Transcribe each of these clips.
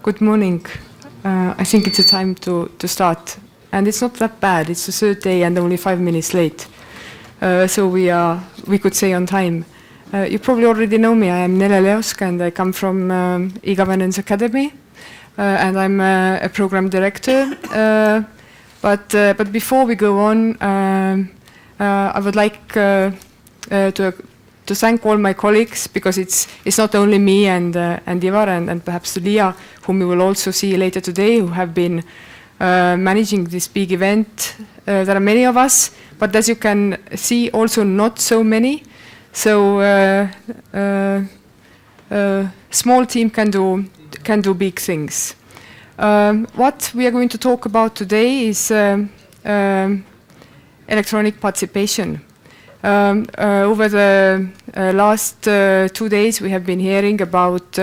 Good morning. I think it's a time to start. And it's not that bad. It's the third day and only 5 minutes late. So we could say on time. You probably already know me. I am Nele Leosk and I come from e-Governance Academy. And I'm a program director. But before we go on, I would like to thank all my colleagues, because it's not only me and Ivar and perhaps Liia, whom we will also see later today, who have been managing this big event. There are many of us, but as you can see, also not so many. So small team can do big things. What we are going to talk about today is electronic participation. Over the last 2 days, we have been hearing about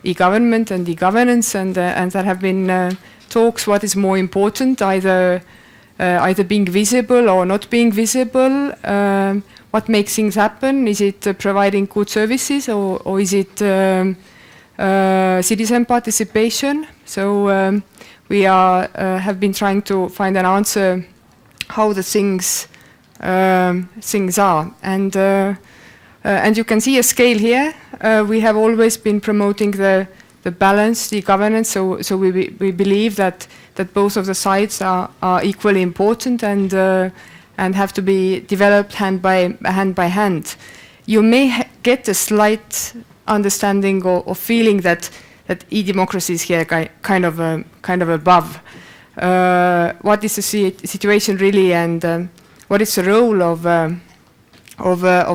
e-government and e-governance, and there have been talks what is more important, either being visible or not being visible. What makes things happen? Is it providing good services, or is it citizen participation? So we have been trying to find an answer how the things are, and you can see a scale here. We have always been promoting the balanced e-governance, so we believe that both of the sides are equally important and have to be developed hand by hand. You may get a slight understanding or feeling that e-democracy is here kind of above. What is the situation really, and what is the role of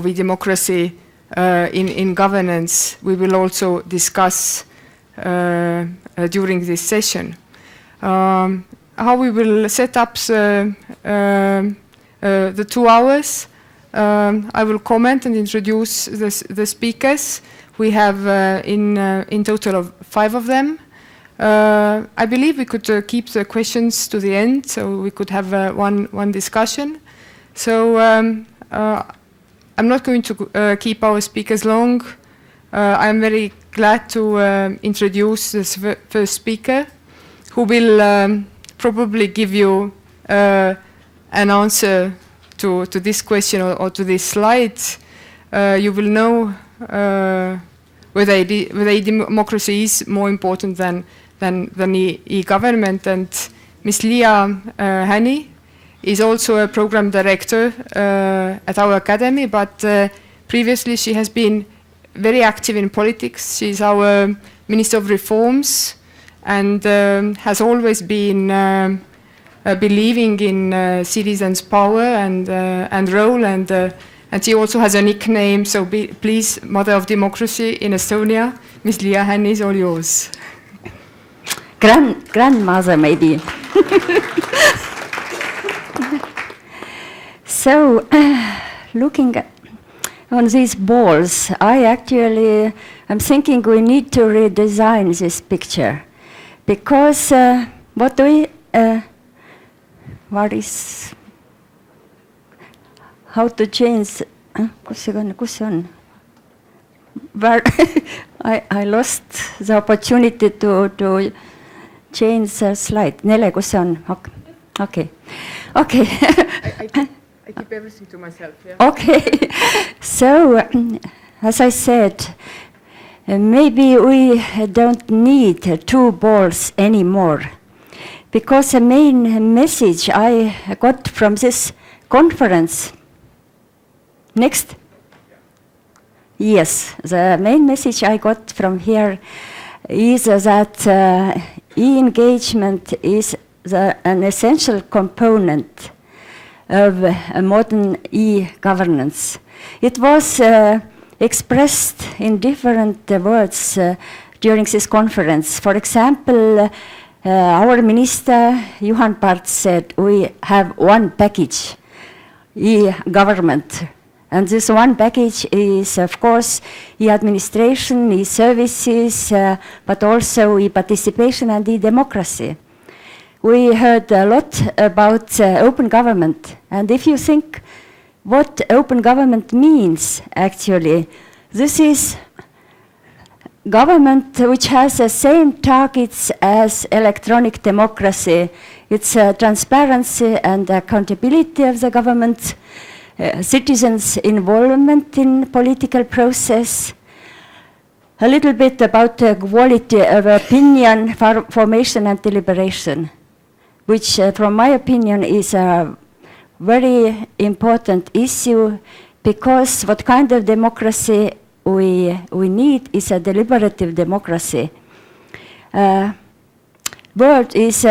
e-democracy in governance? We will also discuss during this session. How we will set up the 2 hours. I will comment and introduce the speakers. We have in total of 5 of them. I believe we could keep the questions to the end, so we could have one discussion. So I'm not going to keep our speakers long. I'm very glad to introduce this first speaker, who will probably give you an answer to this question or to this slide. You will know whether e-democracy is more important than e-government. And Ms. Liia Hänni is also a program director at our academy, but previously she has been very active in politics. She's our Minister of Reforms and has always been believing in citizens' power and role, and she also has a nickname, so please, Mother of Democracy in Estonia, Ms. Liia Hänni is all yours. Grandmother, maybe. So, looking on these balls, I'm thinking we need to redesign this picture, because how to change, where I lost the opportunity to change the slide. Nele, kus see on? Okay. I keep everything to myself, yeah. Okay. So, as I said, maybe we don't need 2 balls anymore, because the main message I got from this conference. Next. Yes, the main message I got from here is that e-engagement is an essential component of a modern e-governance. It was expressed in different words during this conference. For example, our minister, Juhani, said we have one package, e-government. And this one package is, of course, e-administration, e-services, but also e-participation and e-democracy. We heard a lot about open government. And if you think what open government means, actually, this is government which has the same targets as electronic democracy. It's transparency and accountability of the government, citizens' involvement in political process, a little bit about the quality of opinion formation and deliberation, which from my opinion is a very important issue, because what kind of democracy we need is a deliberative democracy. World is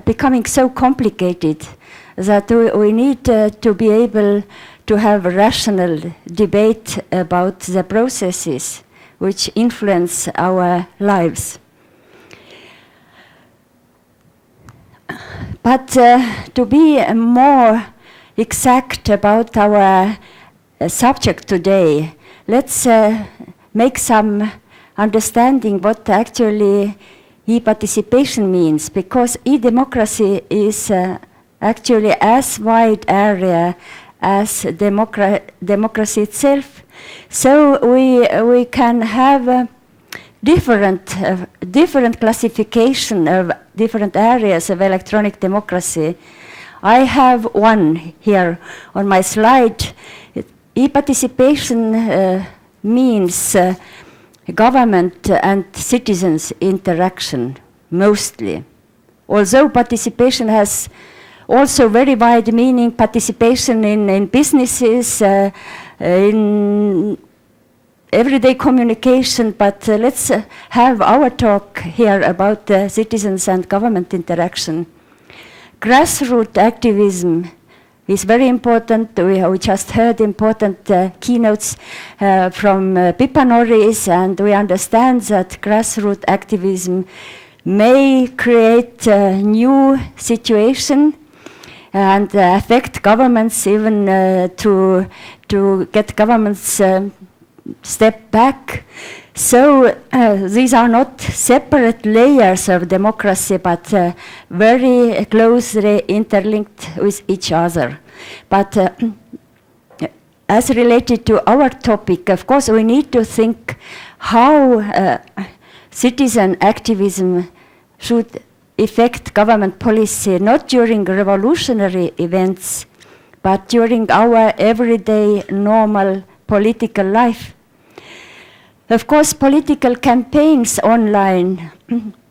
becoming so complicated that we need to be able to have a rational debate about the processes which influence our lives. But to be more exact about our subject today, let's make some understanding what actually e-participation means, because e-democracy is actually as wide area as democracy itself. So we can have different classification of different areas of electronic democracy. I have one here on my slide. E-participation means government and citizens interaction, mostly. Although participation has also very wide meaning, participation in businesses, in everyday communication, but let's have our talk here about citizens and government interaction. Grassroots activism is very important. We just heard important keynotes from Pippa Norris, and we understand that grassroots activism may create a new situation and affect governments, even to get governments step back. So these are not separate layers of democracy, but very closely interlinked with each other. But as related to our topic, of course, we need to think how citizen activism should affect government policy, not during revolutionary events, but during our everyday normal political life. Of course, political campaigns online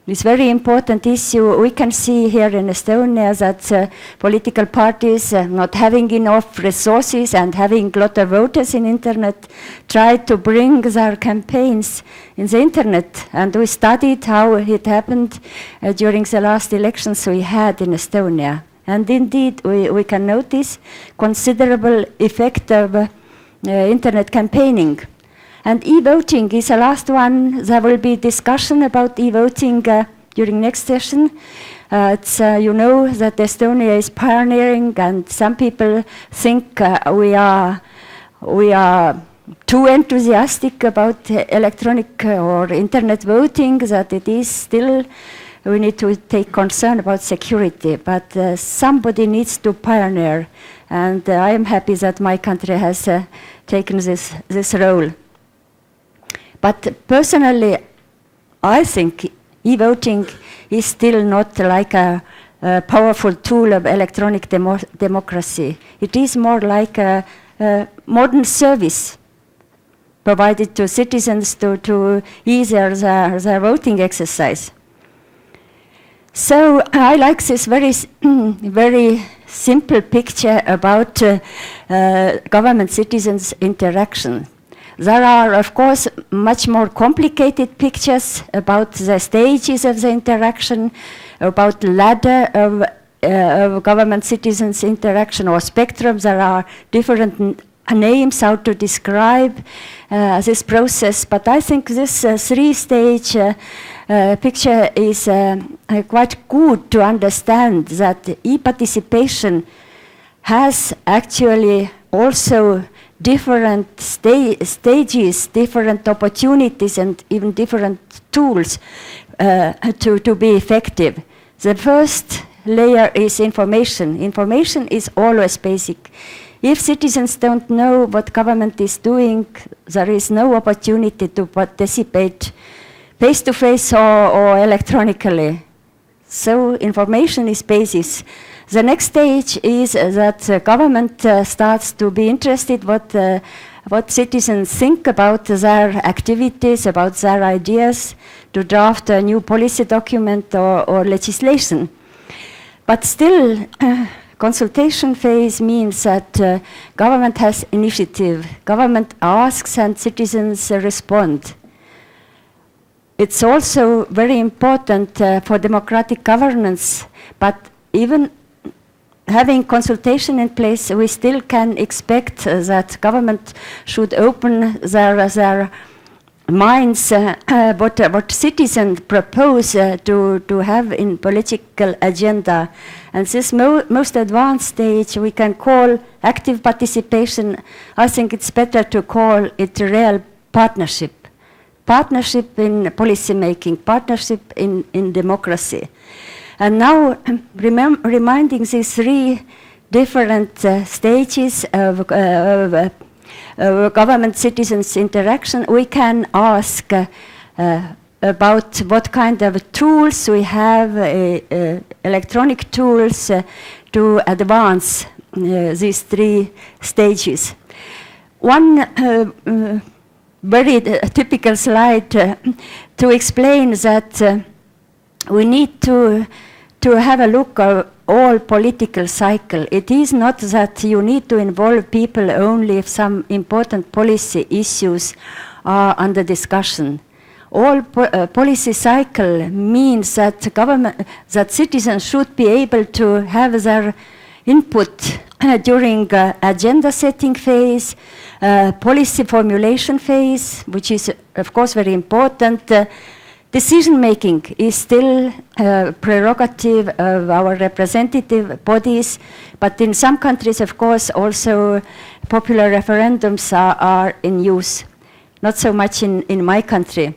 is a very important issue. We can see here in Estonia that political parties not having enough resources and having a lot of voters in internet try to bring their campaigns in the internet. And we studied how it happened during the last elections we had in Estonia. And indeed, we can notice considerable effect of internet campaigning. And e-voting is the last one. There will be discussion about e-voting during next session. You know that Estonia is pioneering, and some people think we are too enthusiastic about electronic or internet voting, that it is still, we need to take concern about security. But somebody needs to pioneer, and I am happy that my country has taken this role. But personally, I think e-voting is still not like a powerful tool of electronic democracy. It is more like a modern service provided to citizens to ease their voting exercise. So I like this very simple picture about government-citizens interaction. There are, of course, much more complicated pictures about the stages of the interaction, about ladder of government-citizens interaction or spectrum. There are different names how to describe this process, but I think this three-stage picture is quite good to understand that e-participation has actually also different stages, different opportunities, and even different tools to be effective. The first layer is information. Information is always basic. If citizens don't know what government is doing, there is no opportunity to participate face-to-face or electronically. So information is basis. The next stage is that government starts to be interested what citizens think about their activities, about their ideas, to draft a new policy document or legislation. But still, consultation phase means that government has initiative. Government asks and citizens respond. It's also very important for democratic governance, but even having consultation in place, we still can expect that government should open their minds what citizens propose to have in political agenda. And this most advanced stage we can call active participation. I think it's better to call it real partnership. Partnership in policy making, partnership in democracy. And now, reminding these three different stages of government-citizens interaction, we can ask about what kind of tools we have, electronic tools to advance these three stages. One very typical slide to explain that we need to have a look at all political cycle. It is not that you need to involve people only if some important policy issues are under discussion. All policy cycle means that that citizens should be able to have their input during agenda setting phase, policy formulation phase, which is of course very important. Decision making is still a prerogative of our representative bodies, but in some countries, of course, also popular referendums are in use. Not so much in my country.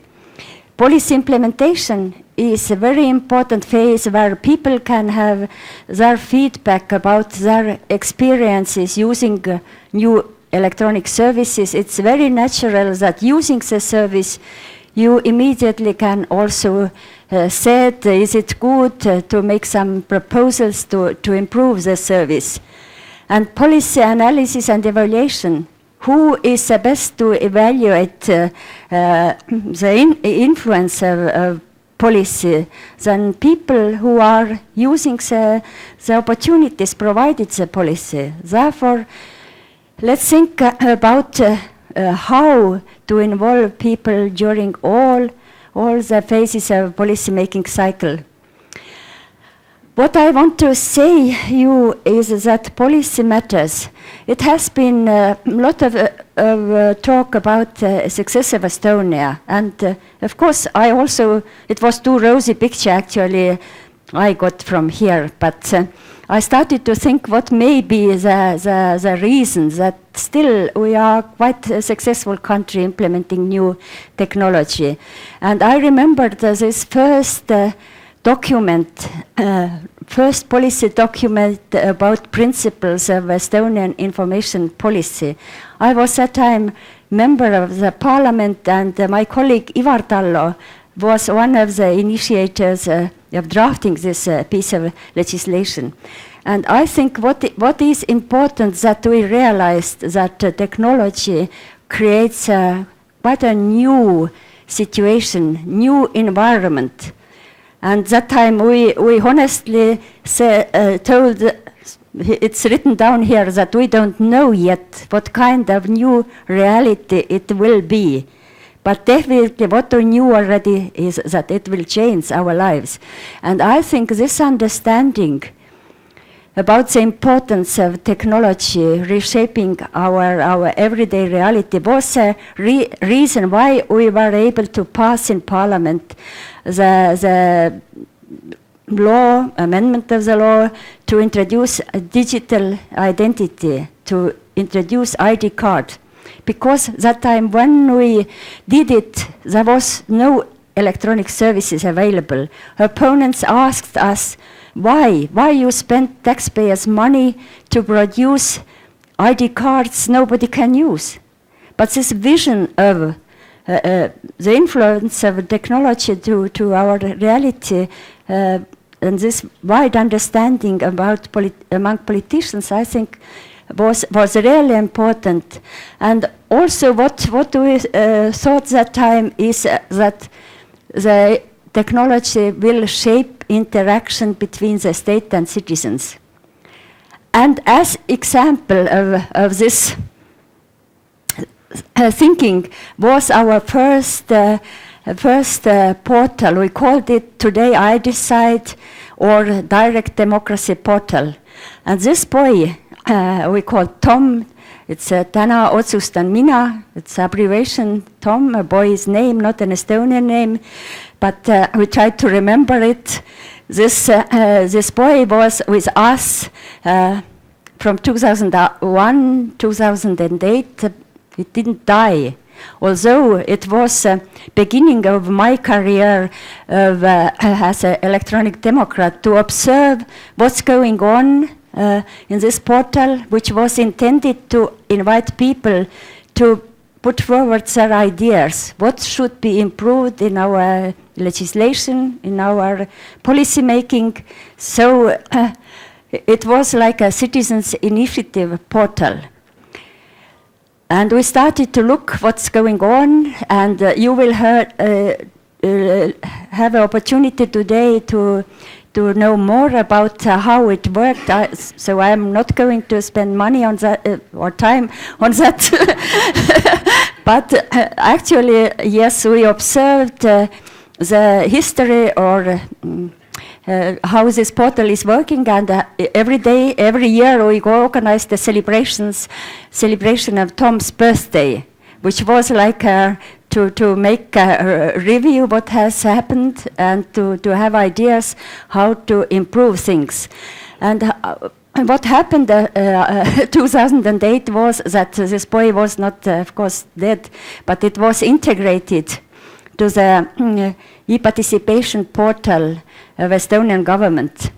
Policy implementation is a very important phase where people can have their feedback about their experiences using new electronic services. It's very natural that using the service you immediately can also say, is it good to make some proposals to improve the service? And policy analysis and evaluation. Who is the best to evaluate the influence of policy than people who are using the opportunities provided the policy? Therefore, let's think about how to involve people during all the phases of policy making cycle. What I want to say you is that policy matters. It has been a lot of talk about success of Estonia, and of course it was too rosy picture actually I got from here, but I started to think what may be the reasons that still we are quite a successful country implementing new technology. And I remembered this first document, first policy document about principles of Estonian information policy. I was at that time member of the parliament, and my colleague Ivar Tallo was one of the initiators of drafting this piece of legislation. And I think what is important that we realized that technology creates quite a new situation, new environment. And that time we honestly told, it's written down here that we don't know yet what kind of new reality it will be. But definitely what we knew already is that it will change our lives. And I think this understanding about the importance of technology reshaping our everyday reality was a reason why we were able to pass in Parliament the law, amendment of the law, to introduce a digital identity, to introduce ID card. Because that time when we did it, there was no electronic services available. Opponents asked us, why you spend taxpayers' money to produce ID cards nobody can use. But this vision of the influence of technology to our reality and this wide understanding about among politicians, I think, was really important. And also what we thought that time is that the technology will shape interaction between the state and citizens. And as example of this thinking was our first portal. We called it Today I Decide, or Direct Democracy Portal. And this boy we called Tom. It's Täna otsustan mina. It's abbreviation Tom, a boy's name, not an Estonian name, but we tried to remember it. This boy was with us from 2001, 2008. It didn't die, although it was beginning of my career as an electronic democrat to observe what's going on in this portal, which was intended to invite people to put forward their ideas. What should be improved in our legislation, in our policy making. So it was like a citizens' initiative portal. And we started to look what's going on, and you will have an opportunity today to know more about how it worked. So I'm not going to spend money on that or time on that. But actually, yes, we observed the history or how this portal is working, and every year we organize the celebration of Tom's birthday, which was like to make a review what has happened and to have ideas how to improve things. And what happened 2008 was that this boy was not, of course, dead, but it was integrated to the e-participation portal of Estonian government.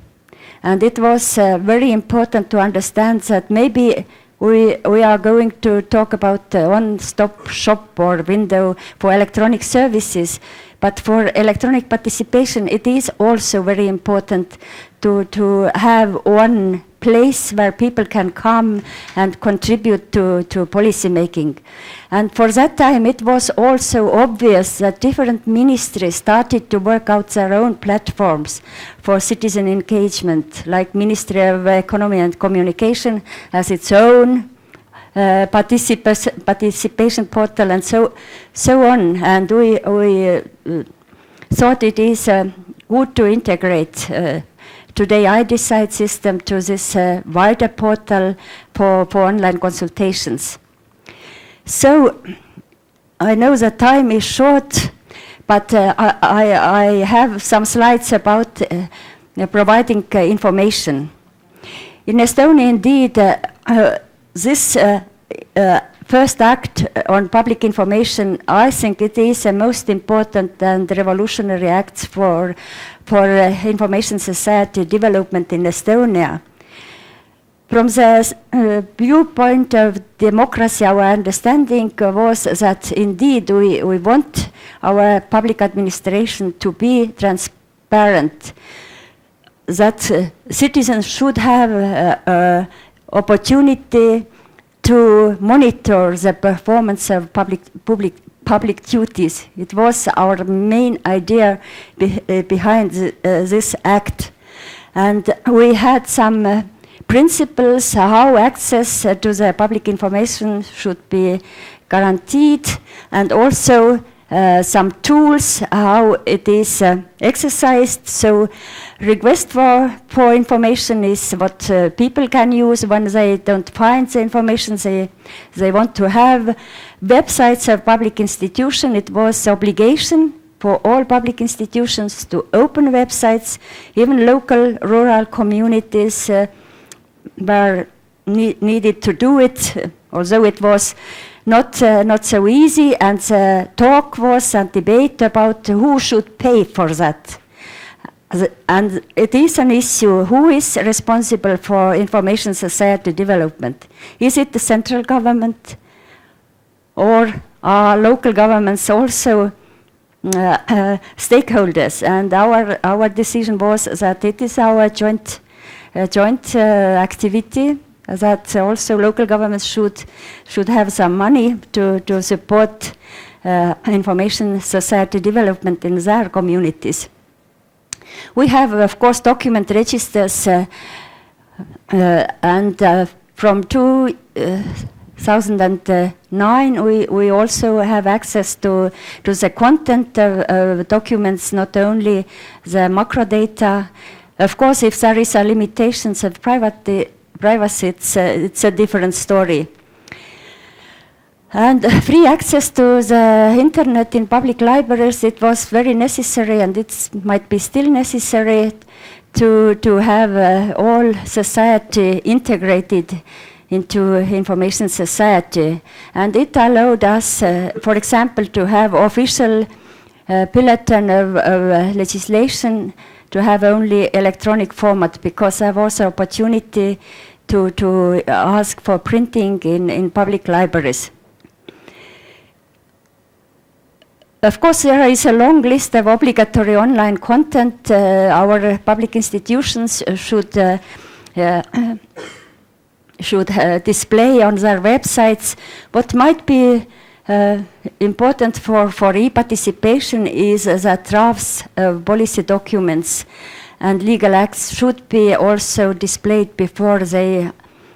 And it was very important to understand that maybe we are going to talk about one-stop shop or window for electronic services, but for electronic participation it is also very important to have one place where people can come and contribute to policy making. And for that time it was also obvious that different ministries started to work out their own platforms for citizen engagement, like Ministry of Economy and Communication has its own participation portal and so on. And we thought it is good to integrate Today I Decide system to this wider portal for online consultations. So I know the time is short, but I have some slides about providing information. In Estonia, indeed, this first act on public information, I think it is the most important and revolutionary acts for information society development in Estonia. From the viewpoint of democracy, our understanding was that indeed we want our public administration to be transparent, that citizens should have opportunity to monitor the performance of public duties. It was our main idea behind this act. And we had some principles how access to the public information should be guaranteed, and also some tools how it is exercised. So request for information is what people can use when they don't find the information they want to have. Websites of public institution, it was obligation for all public institutions to open websites. Even local rural communities were needed to do it, although it was not so easy, and the talk was and debate about who should pay for that. And it is an issue, who is responsible for information society development? Is it the central government, or are local governments also stakeholders? And our decision was that it is our joint activity, that also local governments should have some money to support information society development in their communities. We have, of course, document registers, and from 2009 we also have access to the content of documents, not only the macro data. Of course, if there is a limitations of privacy, it's a different story. And free access to the internet in public libraries, it was very necessary, and it might be still necessary to have all society integrated into information society. And it allowed us, for example, to have official bulletin of legislation, to have only electronic format, because there was an opportunity to ask for printing in public libraries. Of course, there is a long list of obligatory online content. Our public institutions should display on their websites. What might be important for e-participation is that drafts of policy documents and legal acts should be also displayed before they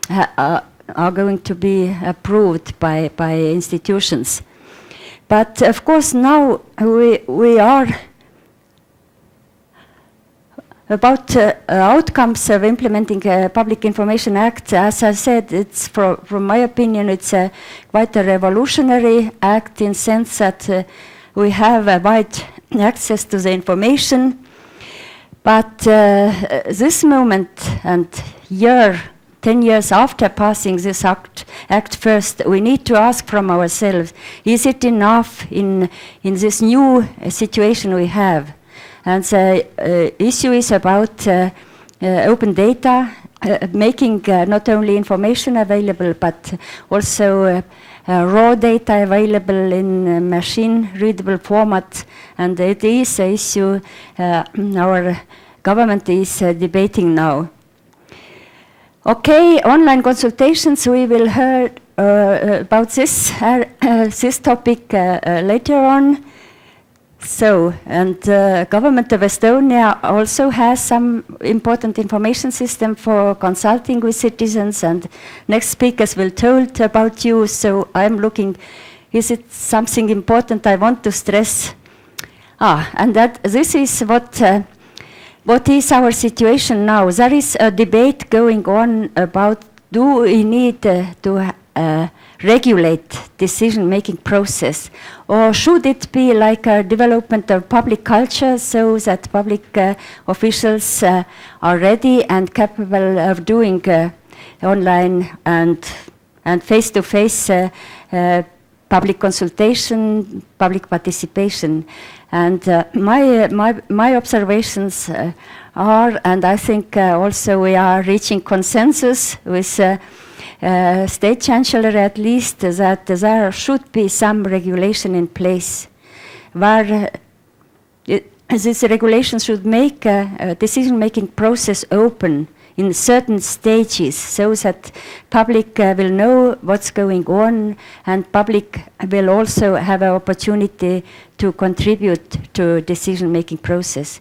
are going to be approved by institutions. But of course now we are about outcomes of implementing a Public Information Act. As I said, it's from my opinion, it's quite a revolutionary act in sense that we have a wide access to the information. But this moment and 10 years after passing this act first, we need to ask from ourselves, is it enough in this new situation we have? And the issue is about open data, making not only information available, but also raw data available in machine-readable format. And it is an issue our government is debating now. Okay, online consultations, we will hear about this topic later on. So, and Government of Estonia also has some important information system for consulting with citizens, and next speakers will told about you. So I'm looking, is it something important I want to stress? And that this is what is our situation now. There is a debate going on about, do we need to regulate decision-making process, or should it be like a development of public culture so that public officials are ready and capable of doing online and face-to-face public consultation, public participation. And my observations are, and I think also we are reaching consensus with State Chancellery at least, that there should be some regulation in place where this regulation should make a decision-making process open in certain stages so that public will know what's going on, and public will also have an opportunity to contribute to decision-making process.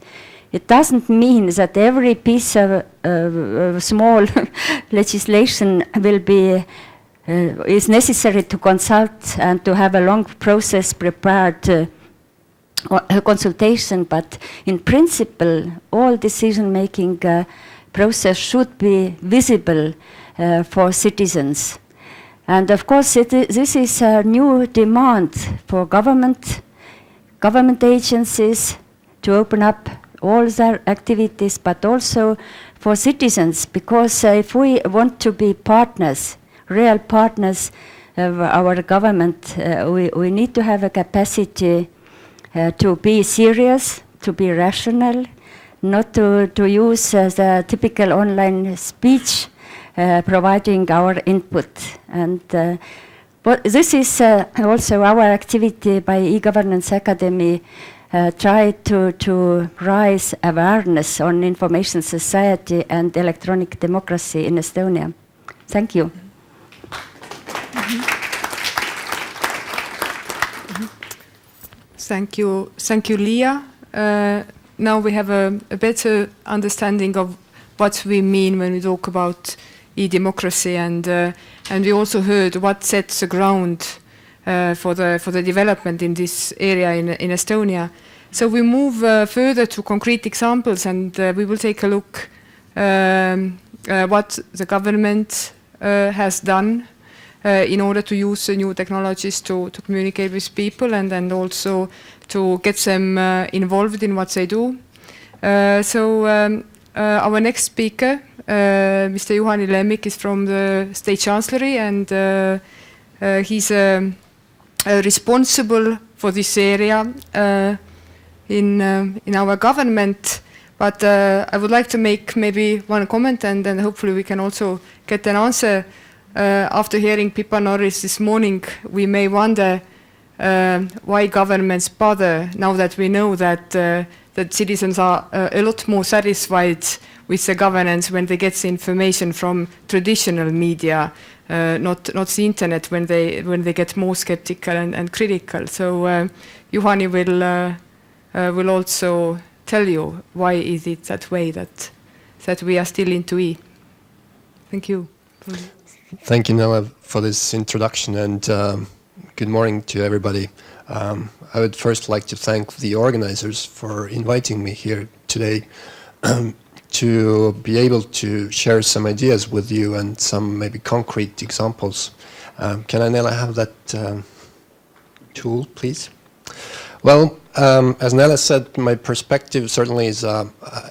It doesn't mean that every piece of small legislation will be is necessary to consult and to have a long process prepared consultation, but in principle, all decision-making process should be visible for citizens. And of course, this is a new demand for government agencies to open up all their activities, but also for citizens, because if we want to be partners, real partners of our government, we need to have a capacity to be serious, to be rational, not to use the typical online speech, providing our input. And but this is also our activity by e-Governance Academy, try to raise awareness on information society and electronic democracy in Estonia. Thank you. Thank you, Liia. Now we have a better understanding of what we mean when we talk about e-democracy, and we also heard what sets the ground for the development in this area in Estonia. So we move further to concrete examples, and we will take a look what the government has done in order to use the new technologies to communicate with people, and then also to get them involved in what they do. Our next speaker, Mr. Juhani Lemmik, is from the State Chancellery, and he's responsible for this area in our government. But I would like to make maybe one comment, and then hopefully we can also get an answer. After hearing Pippa Norris this morning, we may wonder why governments bother now that we know that citizens are a lot more satisfied with the governance when they get the information from traditional media, not the internet, when they get more skeptical and critical. So Juhani will also tell you why is it that way that we are still into E. Thank you. Thank you, Nele, for this introduction, and good morning to everybody. I would first like to thank the organizers for inviting me here today to be able to share some ideas with you and some maybe concrete examples. Can I, Nele, have that tool, please? Well, as Nele said, my perspective certainly is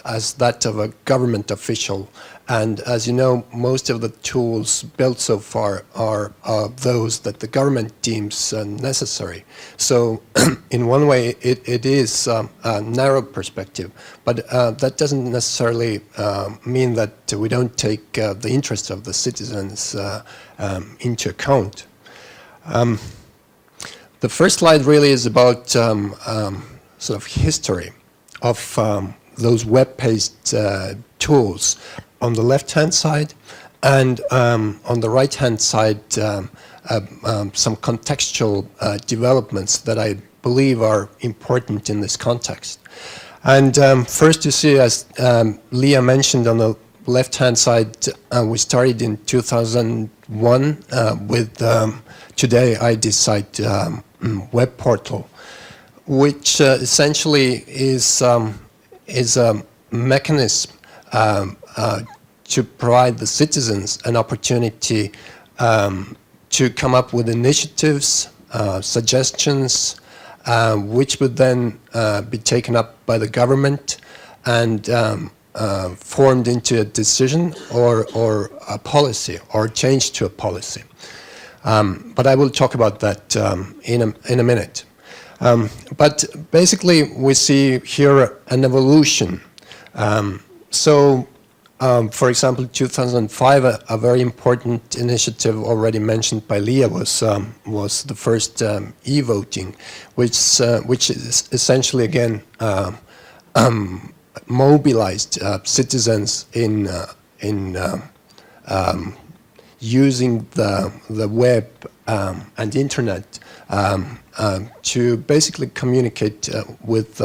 as that of a government official. And as you know, most of the tools built so far are those that the government deems necessary. So in one way, it is a narrow perspective, but that doesn't necessarily mean that we don't take the interests of the citizens into account. The first slide really is about sort of history of those web-based tools on the left-hand side, and on the right-hand side some contextual developments that I believe are important in this context. And first you see, as Liia mentioned, on the left-hand side, we started in 2001 with Today I Decide web portal, which essentially is a mechanism to provide the citizens an opportunity to come up with initiatives, suggestions, which would then be taken up by the government and formed into a decision or a policy, or changed to a policy. But I will talk about that in a minute. But basically we see here an evolution. For example, 2005, a very important initiative already mentioned by Liia was the first e-voting, which is essentially again mobilized citizens in using the web and internet to basically communicate with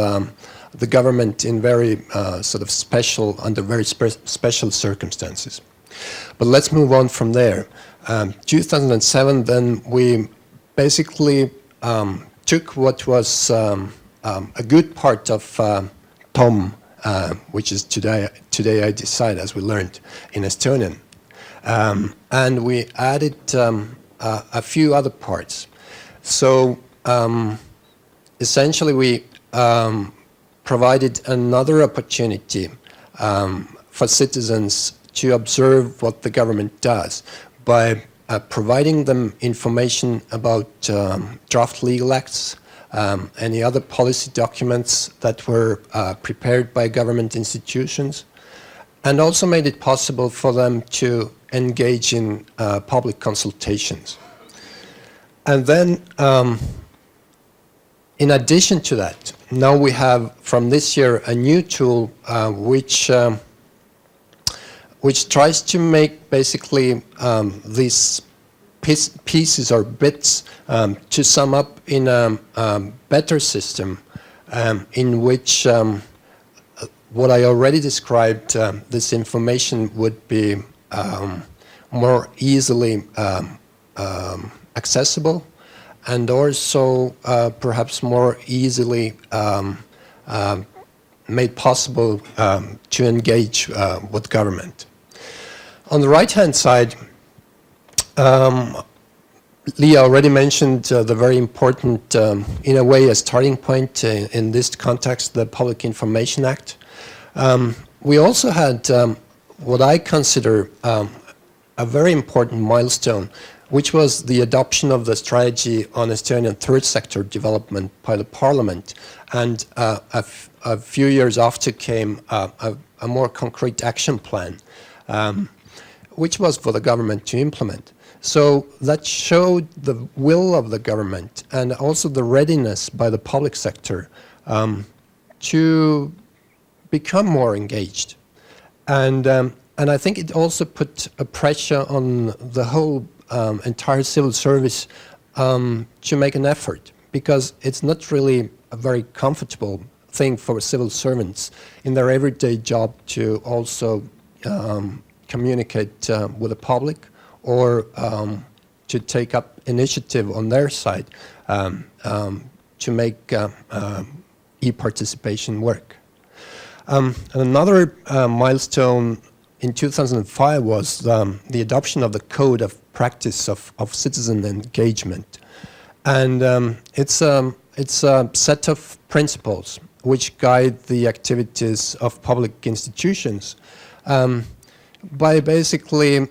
the government in very under very special circumstances. But let's move on from there. 2007, then we basically took what was a good part of TOM, which is Today I Decide, as we learned in Estonian, and we added a few other parts. So essentially we provided another opportunity for citizens to observe what the government does by providing them information about draft legal acts, any other policy documents that were prepared by government institutions, and also made it possible for them to engage in public consultations. And then, in addition to that, now we have from this year a new tool which tries to make basically these pieces or bits to sum up in a better system in which what I already described, this information would be more easily accessible, and also perhaps more easily made possible to engage with government. On the right-hand side, Leia already mentioned the very important, in a way, a starting point in this context, the Public Information Act. We also had what I consider a very important milestone, which was the adoption of the strategy on Estonian third sector development by the Parliament. And a few years after came a more concrete action plan, which was for the government to implement. So that showed the will of the government and also the readiness by the public sector to become more engaged. And I think it also put a pressure on the whole entire civil service to make an effort, because it's not really a very comfortable thing for civil servants in their everyday job to also communicate with the public, or to take up initiative on their side to make e-participation work. And another milestone in 2005 was the adoption of the Code of Practice of Citizen Engagement. And it's a set of principles which guide the activities of public institutions by basically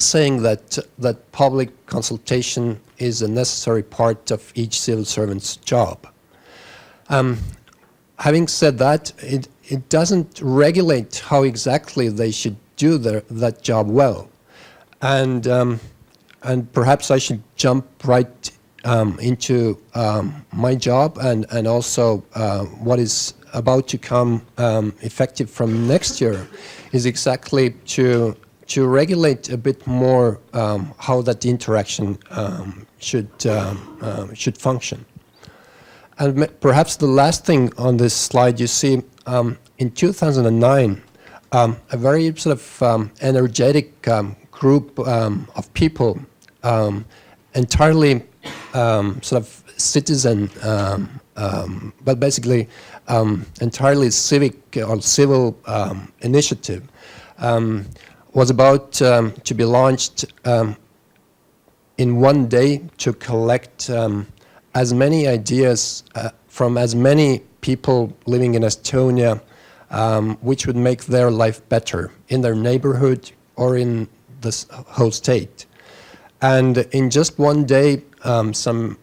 saying that public consultation is a necessary part of each civil servant's job. Having said that, it doesn't regulate how exactly they should do that job well. And perhaps I should jump right into my job and also what is about to come effective from next year is exactly to regulate a bit more how that interaction should function. And perhaps the last thing on this slide, you see in 2009, a very sort of energetic group of people, entirely sort of citizen, but basically entirely civic or civil initiative, was about to be launched in one day to collect as many ideas from as many people living in Estonia, which would make their life better in their neighborhood or in the whole state. And in just one day, some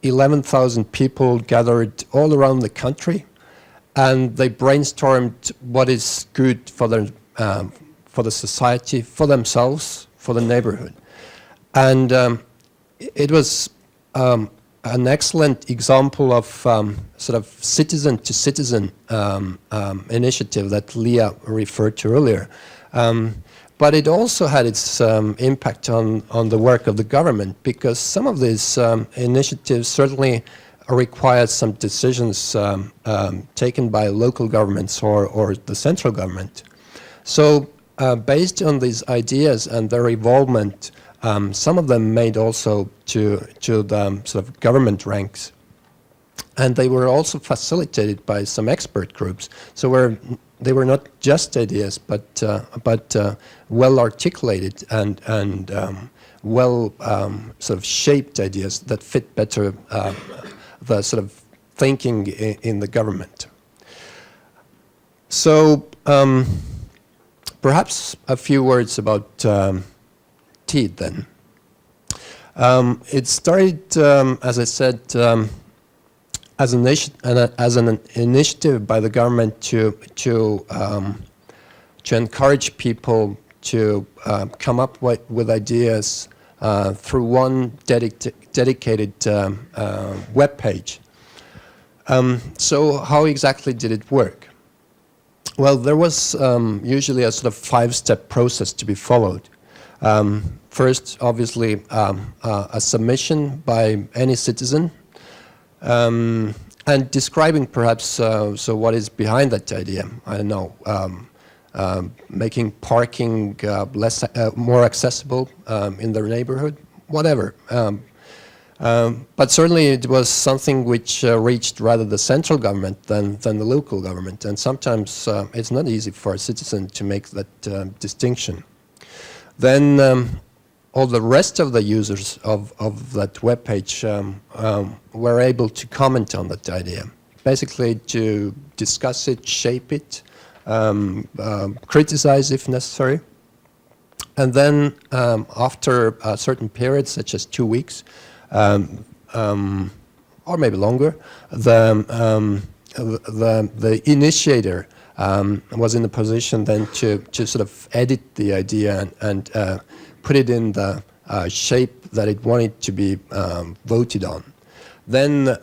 11,000 people gathered all around the country, and they brainstormed what is good for the society, for themselves, for the neighborhood. And it was an excellent example of sort of citizen-to-citizen initiative that Leia referred to earlier. But it also had its impact on the work of the government, because some of these initiatives certainly required some decisions taken by local governments or the central government. So based on these ideas and their involvement, some of them made also to the sort of government ranks. And they were also facilitated by some expert groups. So they were not just ideas, but well articulated and well sort of shaped ideas that fit better the sort of thinking in the government. So perhaps a few words about TEED then. It started, as I said, as an initiative by the government to encourage people to come up with ideas through one dedicated web page. So how exactly did it work? Well, there was usually a sort of 5-step process to be followed. First, obviously, a submission by any citizen, and describing perhaps so what is behind that idea. I don't know, making parking more accessible in their neighborhood, whatever. But certainly it was something which reached rather the central government than the local government, and sometimes it's not easy for a citizen to make that distinction. Then all the rest of the users of that web page were able to comment on that idea, basically to discuss it, shape it, criticize if necessary. And then after a certain period, such as 2 weeks, or maybe longer, the initiator was in a position then to sort of edit the idea and put it in the shape that it wanted to be voted on. Then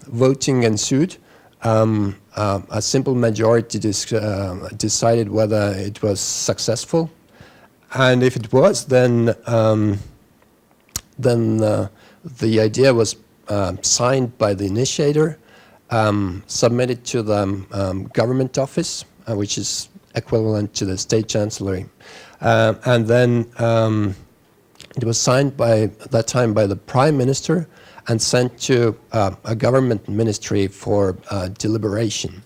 voting ensued. A simple majority decided whether it was successful, and if it was, then the idea was signed by the initiator, submitted to the government office, which is equivalent to the state chancellery, and then it was signed by that time by the prime minister and sent to a government ministry for deliberation.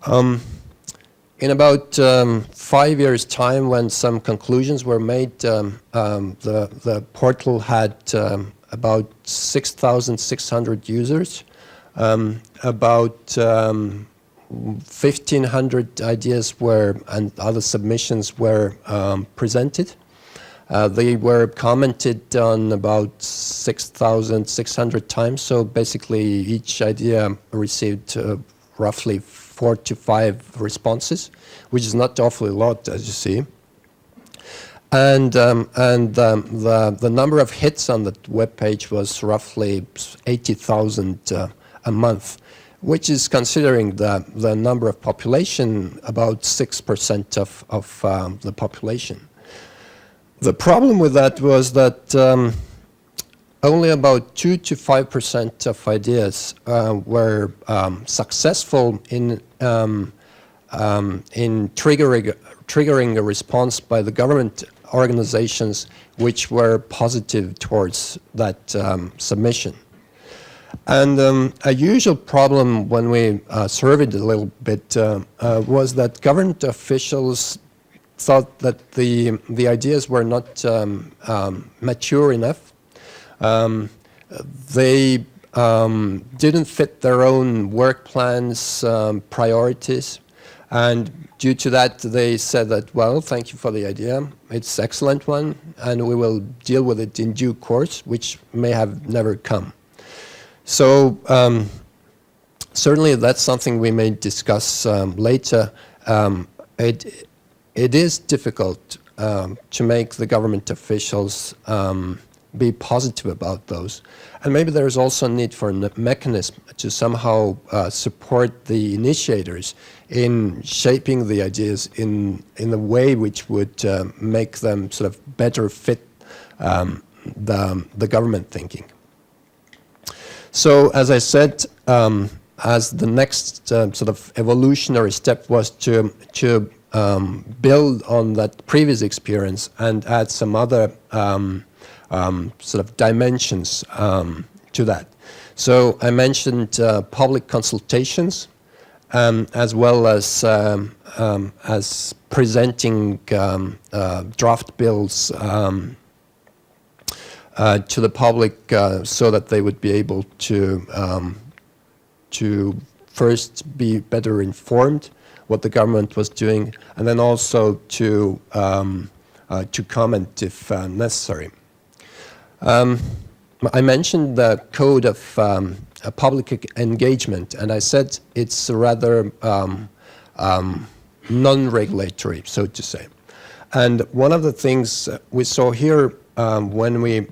In about 5 years' time, when some conclusions were made, the portal had about 6,600 users, about 1,500 ideas and other submissions were presented. They were commented on about 6,600 times, so basically each idea received roughly 4 to 5 responses, which is not awfully a lot, as you see. And the number of hits on the web page was roughly 80,000 a month, which is, considering the number of population, about 6% of the population. The problem with that was that only about 2 to 5% of ideas were successful in triggering a response by the government organizations which were positive towards that submission. And a usual problem when we surveyed a little bit was that government officials thought that the ideas were not mature enough. They didn't fit their own work plans, priorities, and due to that they said that, well, thank you for the idea, it's an excellent one, and we will deal with it in due course, which may have never come. So certainly that's something we may discuss later. It is difficult to make the government officials be positive about those. And maybe there's also a need for a mechanism to somehow support the initiators in shaping the ideas in a way which would make them sort of better fit the government thinking. So, as I said, as the next sort of evolutionary step was to build on that previous experience and add some other sort of dimensions to that. So I mentioned public consultations, as well as presenting draft bills to the public so that they would be able to first be better informed what the government was doing, and then also to comment if necessary. I mentioned the code of public engagement, and I said it's rather non-regulatory, so to say. And one of the things we saw here when we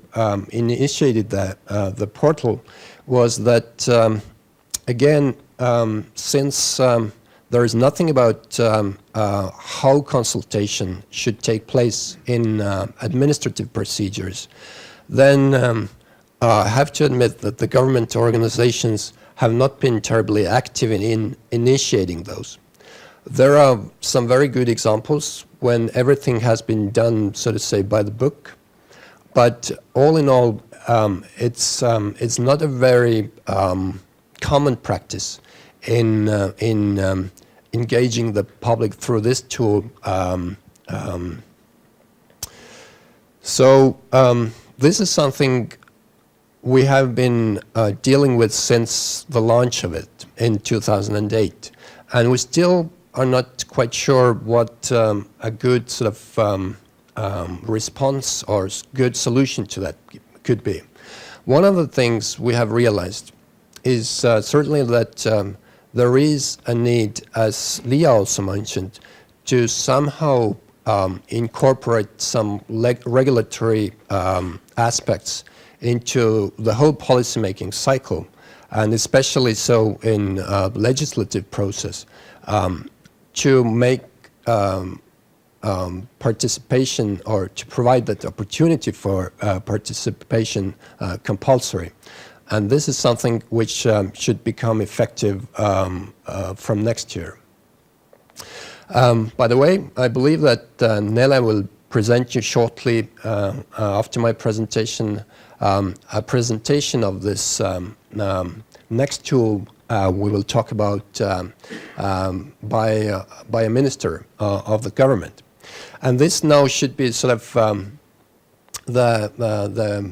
initiated the portal was that, again, since there is nothing about how consultation should take place in administrative procedures, then I have to admit that the government organizations have not been terribly active in initiating those. There are some very good examples when everything has been done, so to say, by the book. But all in all, it's not a very common practice in engaging the public through this tool. This is something we have been dealing with since the launch of it in 2008, and we still are not quite sure what a good sort of response or good solution to that could be. One of the things we have realized is certainly that there is a need, as Liia also mentioned, to somehow incorporate some regulatory aspects into the whole policymaking cycle, and especially so in legislative process, to make participation, or to provide that opportunity for participation compulsory. And this is something which should become effective from next year. By the way, I believe that Nele will present you shortly after my presentation a presentation of this next tool we will talk about by a minister of the government. And this now should be sort of the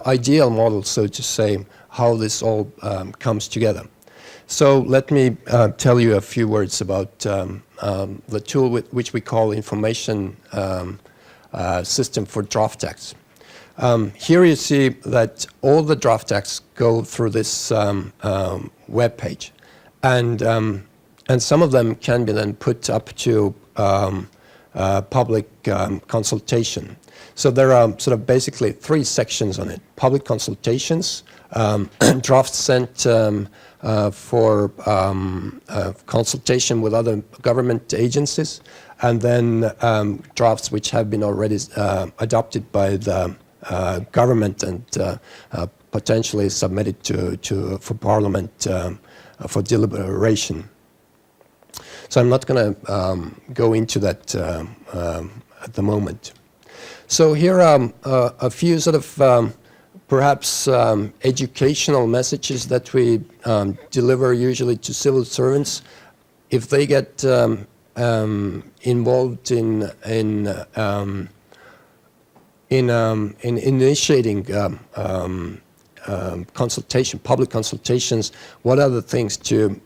ideal model, so to say, how this all comes together. So let me tell you a few words about the tool which we call Information System for Draft Acts. Here you see that all the draft acts go through this web page, and some of them can be then put up to public consultation. So there are sort of basically three sections on it: public consultations, drafts sent for consultation with other government agencies, and then drafts which have been already adopted by the government and potentially submitted for Parliament for deliberation. So I'm not going to go into that at the moment. So here are a few sort of perhaps educational messages that we deliver usually to civil servants if they get involved in initiating consultation, public consultations. What are the things to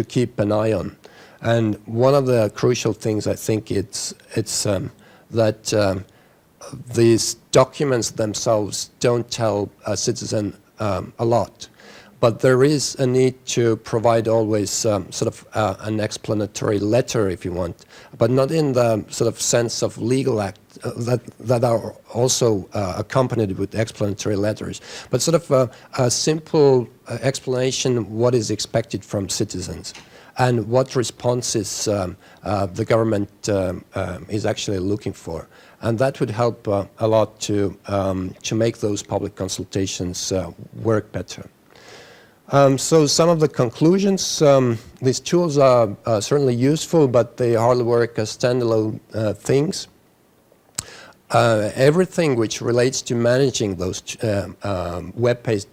keep an eye on? And one of the crucial things, I think, it's that these documents themselves don't tell a citizen a lot, but there is a need to provide always sort of an explanatory letter, if you want, but not in the sort of sense of legal act that are also accompanied with explanatory letters, but sort of a simple explanation what is expected from citizens and what responses the government is actually looking for. And that would help a lot to make those public consultations work better. So some of the conclusions, these tools are certainly useful, but they hardly work as standalone things. Everything which relates to managing those web-based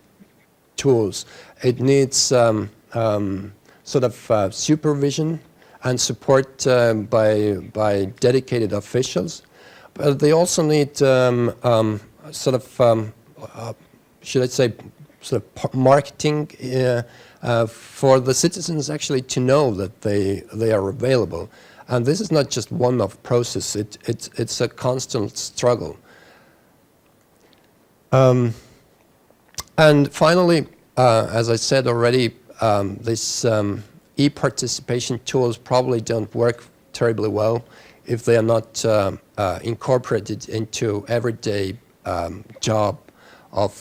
tools, it needs sort of supervision and support by dedicated officials. But they also need sort of, should I say, sort of marketing for the citizens actually to know that they are available. And this is not just one-off process, it's a constant struggle. And finally, as I said already, these e-participation tools probably don't work terribly well if they are not incorporated into everyday job of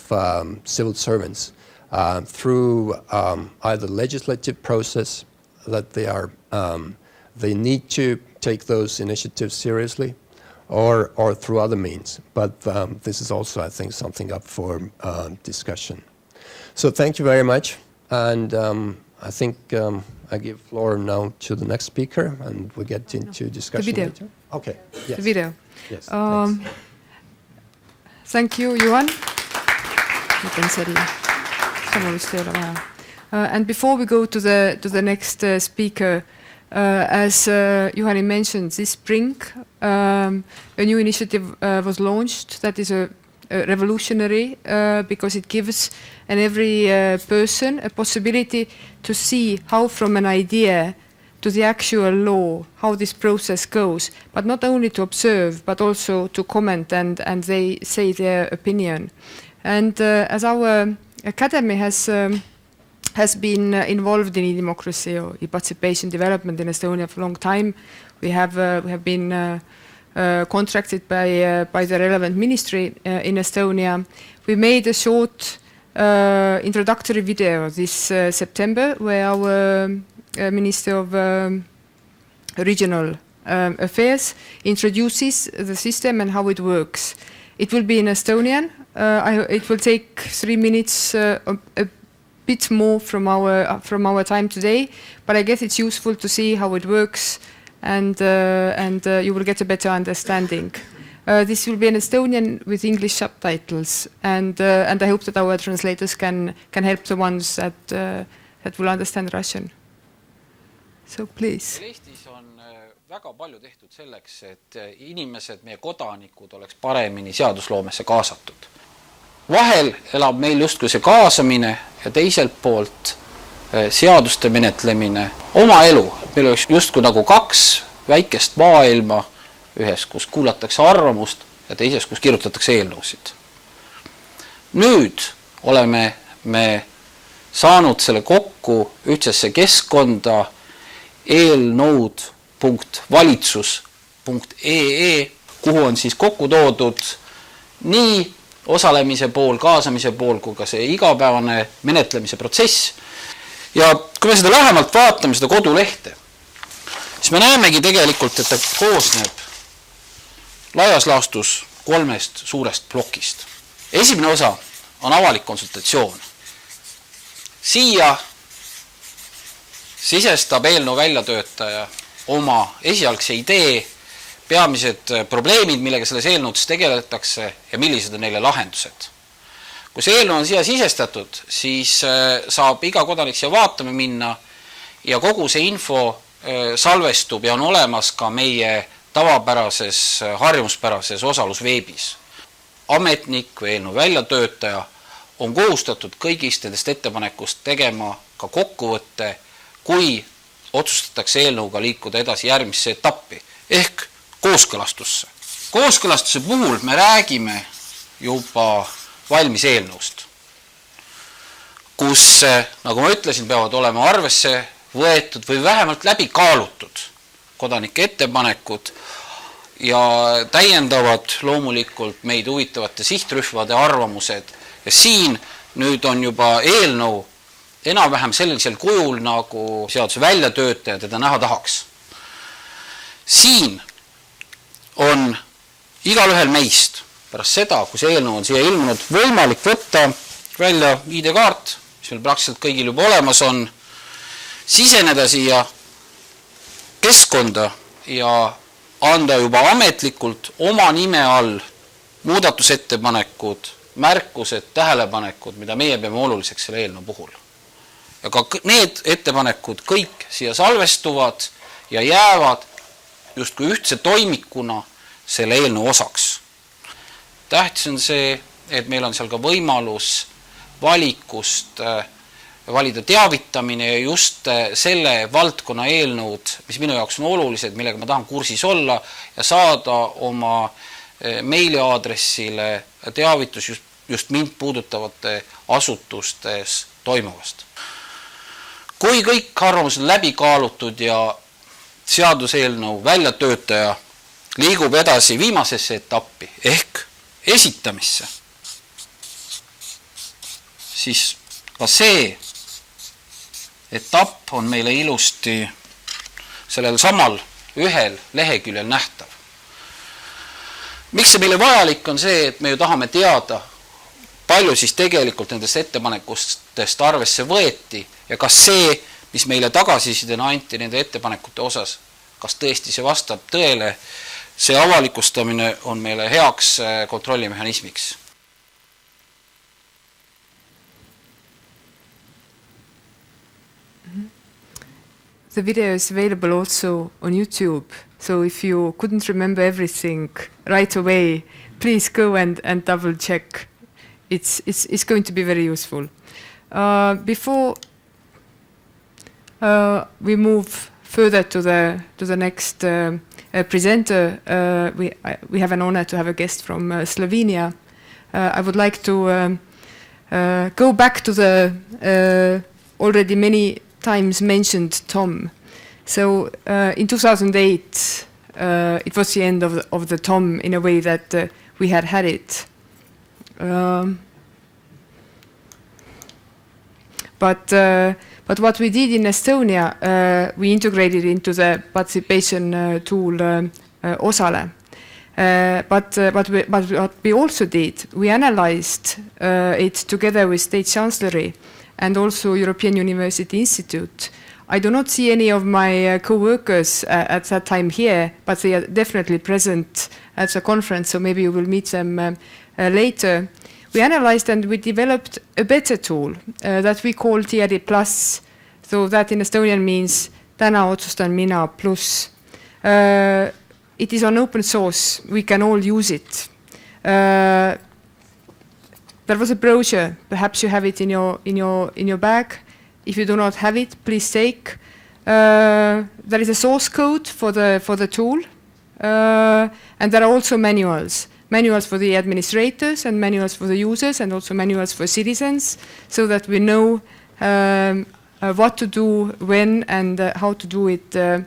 civil servants through either legislative process that they need to take those initiatives seriously, or through other means. But this is also, I think, something up for discussion. So thank you very much, and I think I give floor now to the next speaker, and we get into discussion video. later. Okay. Yes. The video. Yes. Thanks. Thank you, Juhan. And before we go to the next speaker, as Juhani mentioned, this spring a new initiative was launched that is a revolutionary because it gives every person a possibility to see how from an idea to the actual law, how this process goes, but not only to observe, but also to comment and they say their opinion. And as our academy has been involved in e-democracy or e-participation development in Estonia for a long time, we have been contracted by the relevant ministry in Estonia. We made a short introductory video this September where our Minister of Regional Affairs introduces the system and how it works. It will be in Estonian. It will take 3 minutes, a bit more from our time today, but I guess it's useful to see how it works, and you will get a better understanding. This will be in Estonian with English subtitles, and I hope that our translators can help the ones that will understand Russian. So please. Eestis on väga palju tehtud selleks, et inimesed, meie kodanikud oleks paremini seadusloomesse kaasatud. Vahel elab meil justkui see kaasamine ja teiselt poolt seaduste menetlemine oma elu. Meil oleks justkui nagu 2 väikest maailma, ühes, kus kuulatakse arvamust ja teises, kus kirjutatakse eelnõusid. Nüüd oleme me saanud selle kokku ühtsesse keskkonda eelnõud.valitsus.ee, kuhu on siis kokku toodud nii osalemise pool, kaasamise pool, kui ka see igapäevane menetlemise protsess. Ja kui me seda lähemalt vaatame, seda kodulehte, siis me näemegi tegelikult, et ta koosneb laias laastus 3 suurest plokist. Esimene osa on avalik konsultatsioon. Siia sisestab eelnõu väljatöötaja oma esialgse idee, peamised probleemid, millega selles eelnõudes tegeletakse ja millised on neile lahendused. Kui see eelnõu on siia sisestatud, siis saab iga kodanik siia vaatama minna ja kogu see info salvestub ja on olemas ka meie tavapärases, harjumuspärases osalusveebis. Ametnik või eelnõu väljatöötaja on kohustatud kõigist nendest ettepanekust tegema ka kokkuvõtte, kui otsustatakse eelnõuga liikuda edasi järgmisse etappi, ehk kooskõlastusse. Kooskõlastuse puhul me räägime juba valmis eelnõust, kus, nagu ma ütlesin, peavad olema arvesse võetud või vähemalt läbi kaalutud kodanike ettepanekud ja täiendavad loomulikult meid huvitavate sihtrühmade arvamused. Ja siin nüüd on juba eelnõu enam-vähem sellisel kujul, nagu seaduse väljatöötaja teda näha tahaks. Siin on igalühel meist pärast seda, kui see eelnõu on siia ilmunud, võimalik võtta välja ID-kaart, mis meil praktiliselt kõigil juba olemas on, siseneda siia keskkonda ja anda juba ametlikult oma nime all muudatusettepanekud, märkused, tähelepanekud, mida meie peame oluliseks selle eelnõu puhul. Ja ka need ettepanekud kõik siia salvestuvad ja jäävad justkui ühtse toimikuna selle eelnõu osaks. Tähtis on see, et meil on seal ka võimalus valikust valida teavitamine ja just selle valdkonna eelnõud, mis minu jaoks on olulised, millega ma tahan kursis olla ja saada oma meiliaadressile teavitus just just mind puudutavate asutustes toimuvast. Kui kõik arvamused läbi kaalutud ja seaduseelnõu väljatöötaja liigub edasi viimasesse etappi ehk esitamisse, siis ka see etapp on meile ilusti sellel samal ühel leheküljel nähtav. Miks see meile vajalik on see, et me ju tahame teada, palju siis tegelikult nendest ettepanekustest arvesse võeti ja kas see, mis meile tagasisidena anti nende ettepanekute osas, kas tõesti see vastab tõele, see avalikustamine on meile heaks kontrollimehhanismiks. The video is available also on YouTube, so if you couldn't remember everything right away, please go and double check. It's going to be very useful. Before we move further to the next presenter, we have an honor to have a guest from Slovenia. I would like to go back to the already many times mentioned Tom. So in 2008, it was the end of the Tom in a way that we had it. But what we did in Estonia, we integrated into the participation tool Osale. But what we also did, we analyzed it together with State Chancellery and also European University Institute. I do not see any of my co-workers at that time here, but they are definitely present at the conference, so maybe you will meet them later. We analyzed and we developed a better tool that we call TRD Plus, so that in Estonian means Täna otsustan mina plus. It is on open source, we can all use it. There was a brochure, perhaps you have it in your bag. If you do not have it, please take. There is a source code for the tool, and there are also manuals for the administrators and manuals for the users and also manuals for citizens, so that we know what to do, when, and how to do it, to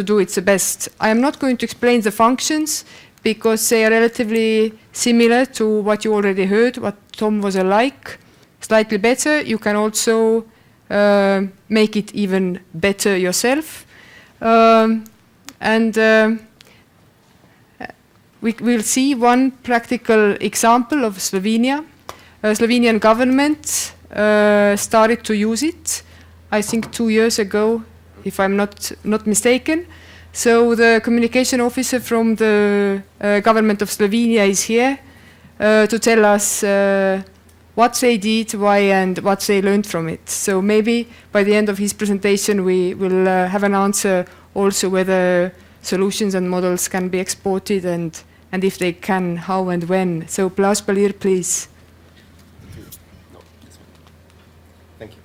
do it the best. I am not going to explain the functions because they are relatively similar to what you already heard, what Tom was like, slightly better. You can also make it even better yourself. We will see one practical example of Slovenia. Slovenian government started to use it, I think 2 years ago, if I'm not mistaken. So the communication officer from the government of Slovenia is here to tell us what they did, why, and what they learned from it. So maybe by the end of his presentation we will have an answer also whether solutions and models can be exported, and if they can, how and when. So Blaž, Palir, please. Thank you.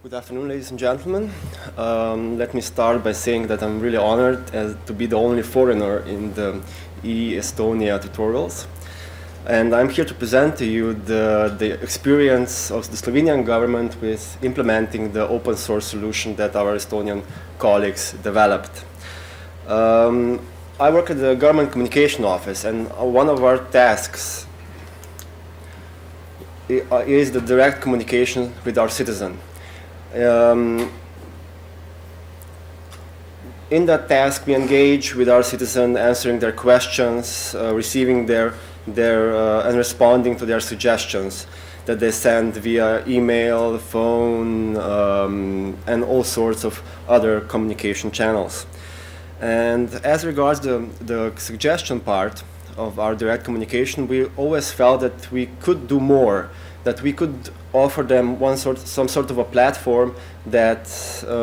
Good afternoon, ladies and gentlemen. Let me start by saying that I'm really honored to be the only foreigner in the e-Estonia tutorials. And I'm here to present to you the experience of the Slovenian government with implementing the open source solution that our Estonian colleagues developed. I work at the government communication office, and one of our tasks is the direct communication with our citizen. In that task, we engage with our citizen, answering their questions, receiving their and responding to their suggestions that they send via email, phone, and all sorts of other communication channels. And as regards the suggestion part of our direct communication, we always felt that we could do more, that we could offer them some sort of a platform that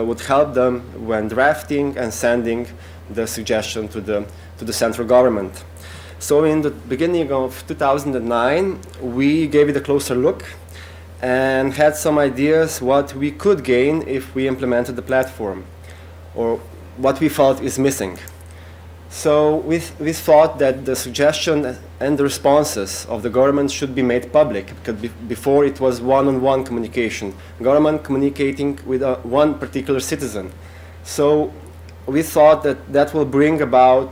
would help them when drafting and sending the suggestion to the central government. So in the beginning of 2009, we gave it a closer look and had some ideas what we could gain if we implemented the platform, or what we felt is missing. So we thought that the suggestion and the responses of the government should be made public, because before it was one-on-one communication, government communicating with one particular citizen. So we thought that that will bring about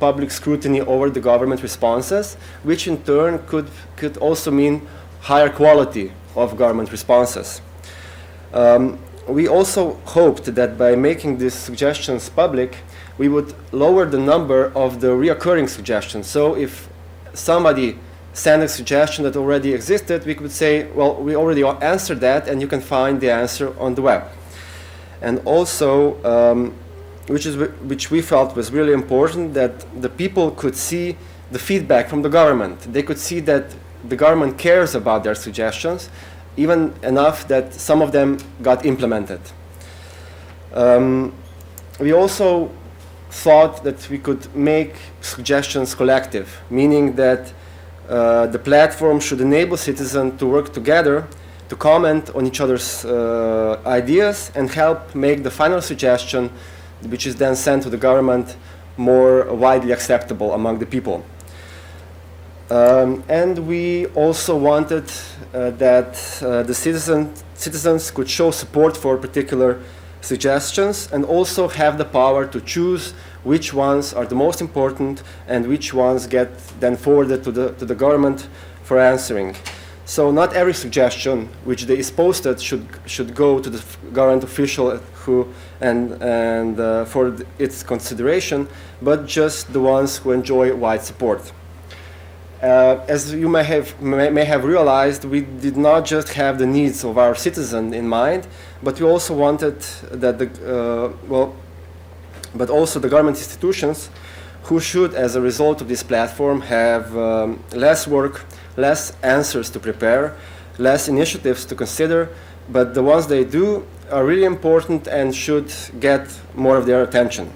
public scrutiny over the government responses, which in turn could also mean higher quality of government responses. We also hoped that by making these suggestions public, we would lower the number of the reoccurring suggestions. So if somebody sent a suggestion that already existed, we could say, well, we already answered that, and you can find the answer on the web. And also, which we felt was really important, that the people could see the feedback from the government. They could see that the government cares about their suggestions, even enough that some of them got implemented. We also thought that we could make suggestions collective, meaning that the platform should enable citizens to work together to comment on each other's ideas and help make the final suggestion, which is then sent to the government, more widely acceptable among the people. And we also wanted that the citizens could show support for particular suggestions and also have the power to choose which ones are the most important and which ones get then forwarded to the government for answering. So not every suggestion which is posted should go to the government official for its consideration, but just the ones who enjoy wide support. As you may have realized, we did not just have the needs of our citizen in mind, but we also wanted that but also the government institutions, who should, as a result of this platform, have less work, less answers to prepare, less initiatives to consider, but the ones they do are really important and should get more of their attention.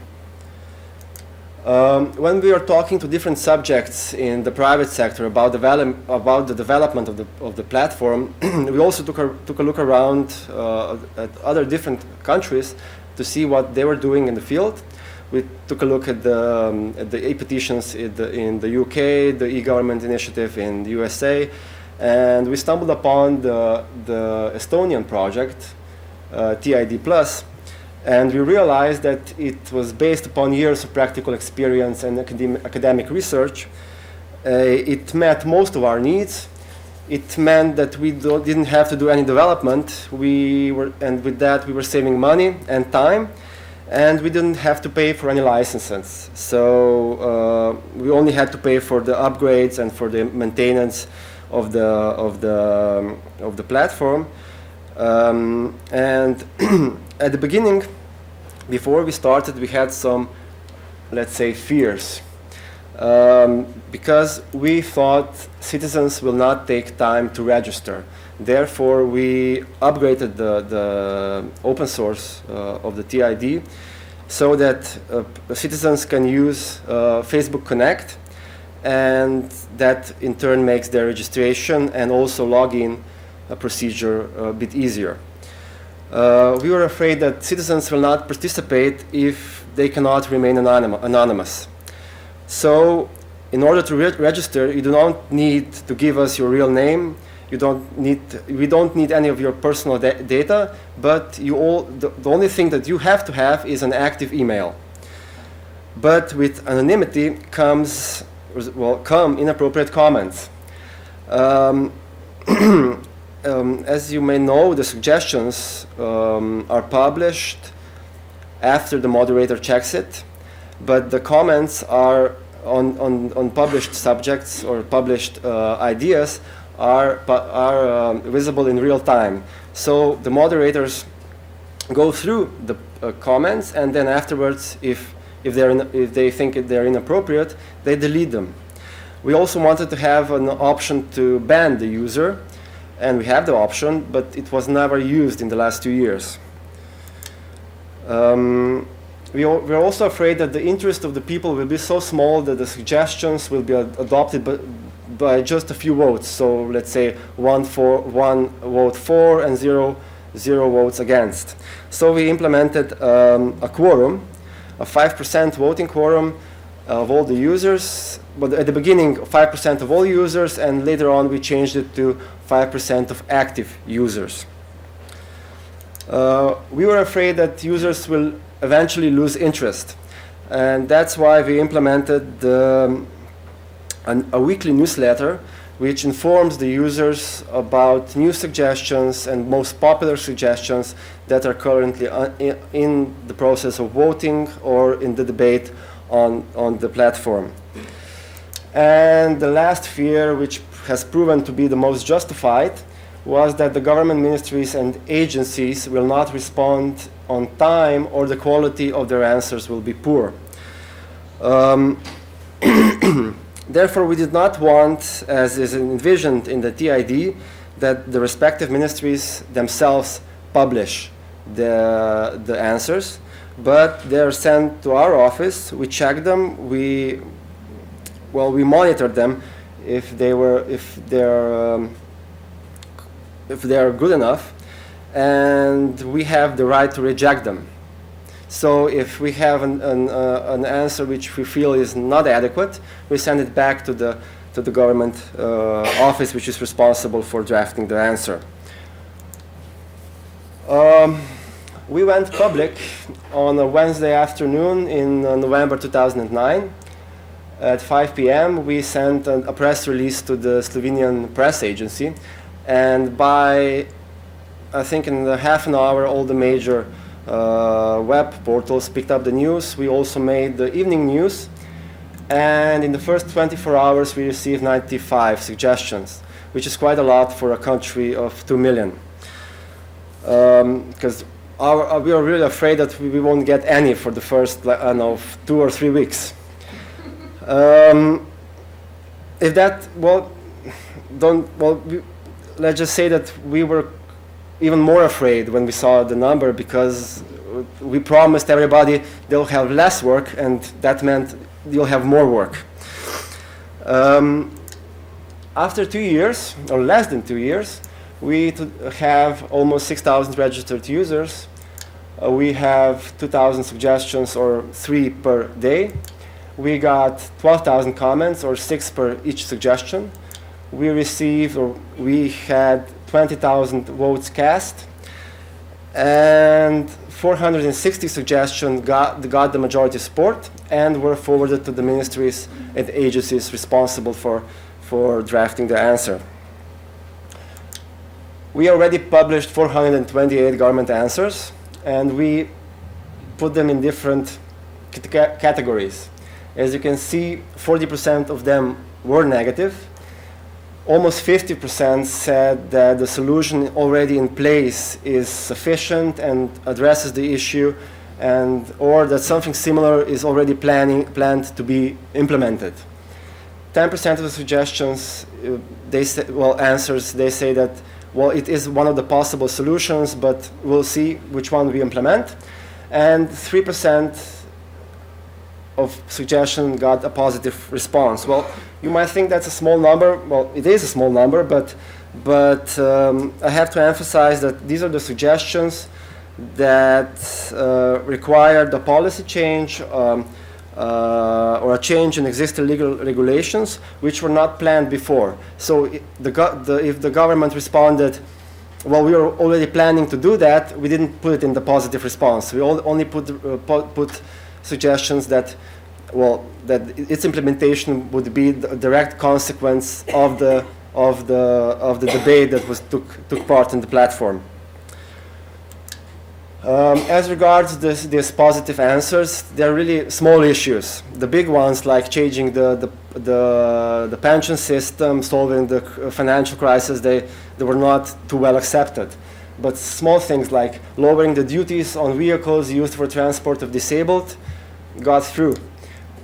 When we are talking to different subjects in the private sector about the development of the platform, we also took a look around at other different countries to see what they were doing in the field. We took a look at the e-petitions in the UK, the e-government initiative in the USA, and we stumbled upon the Estonian project, TID+, and we realized that it was based upon years of practical experience and academic research. It met most of our needs. It meant that we didn't have to do any development. And with that, we were saving money and time, and we didn't have to pay for any licenses. So we only had to pay for the upgrades and for the maintenance of the platform. And at the beginning, before we started, we had some, let's say, fears. Because we thought citizens will not take time to register. Therefore, we upgraded the open source of the TID so that citizens can use Facebook Connect, and that in turn makes their registration and also login procedure a bit easier. We were afraid that citizens will not participate if they cannot remain anonymous. So, in order to register, you do not need to give us your real name. We don't need any of your personal data, but the only thing that you have to have is an active email. But with anonymity come inappropriate comments. As you may know, the suggestions are published after the moderator checks it, but the comments are on published subjects or published ideas are visible in real time. So the moderators go through the comments, and then afterwards, if they think they're inappropriate, they delete them. We also wanted to have an option to ban the user, and we have the option, but it was never used in the last 2 years. We're also afraid that the interest of the people will be so small that the suggestions will be adopted by just a few votes. So let's say one vote for and zero votes against. So we implemented a quorum, a 5% voting quorum, of all the users, but at the beginning 5% of all users, and later on we changed it to 5% of active users. We were afraid that users will eventually lose interest, and that's why we implemented a weekly newsletter which informs the users about new suggestions and most popular suggestions that are currently in the process of voting or in the debate on the platform. And the last fear, which has proven to be the most justified, was that the government ministries and agencies will not respond on time, or the quality of their answers will be poor. Therefore, we did not want, as is envisioned in the TID, that the respective ministries themselves publish the answers, but they are sent to our office. We check them. We monitor them if they are good enough, and we have the right to reject them. So if we have an answer which we feel is not adequate, we send it back to the government office which is responsible for drafting the answer. We went public on a Wednesday afternoon in November 2009. At 5 p.m. we sent a press release to the Slovenian press agency, and by, I think, in half an hour all the major web portals picked up the news. We also made the evening news, and in the first 24 hours we received 95 suggestions, which is quite a lot for a country of 2 million. Because we are really afraid that we won't get any for the first 2 or 3 weeks. Let's just say that we were even more afraid when we saw the number, because we promised everybody they'll have less work, and that meant you'll have more work. After 2 years, or less than 2 years, we have almost 6,000 registered users. We have 2,000 suggestions, or 3 per day. We got 12,000 comments, or 6 per each suggestion. We had 20,000 votes cast, and 460 suggestions got the majority support and were forwarded to the ministries and agencies responsible for drafting the answer. We already published 428 government answers, and we put them in different categories. As you can see, 40% of them were negative. Almost 50% said that the solution already in place is sufficient and addresses the issue, or that something similar is already planned to be implemented. 10% of the suggestions, answers, they say that, it is one of the possible solutions, but we'll see which one we implement. And 3% of suggestions got a positive response. Well, you might think that's a small number. Well, it is a small number, but I have to emphasize that these are the suggestions that required a policy change or a change in existing legal regulations, which were not planned before. So if the government responded, well, we were already planning to do that, we didn't put it in the positive response. We only put suggestions that its implementation would be the direct consequence of the debate that took part in the platform. As regards these positive answers, they're really small issues. The big ones, like changing the pension system, solving the financial crisis, they were not too well accepted. But small things like lowering the duties on vehicles used for transport of disabled got through.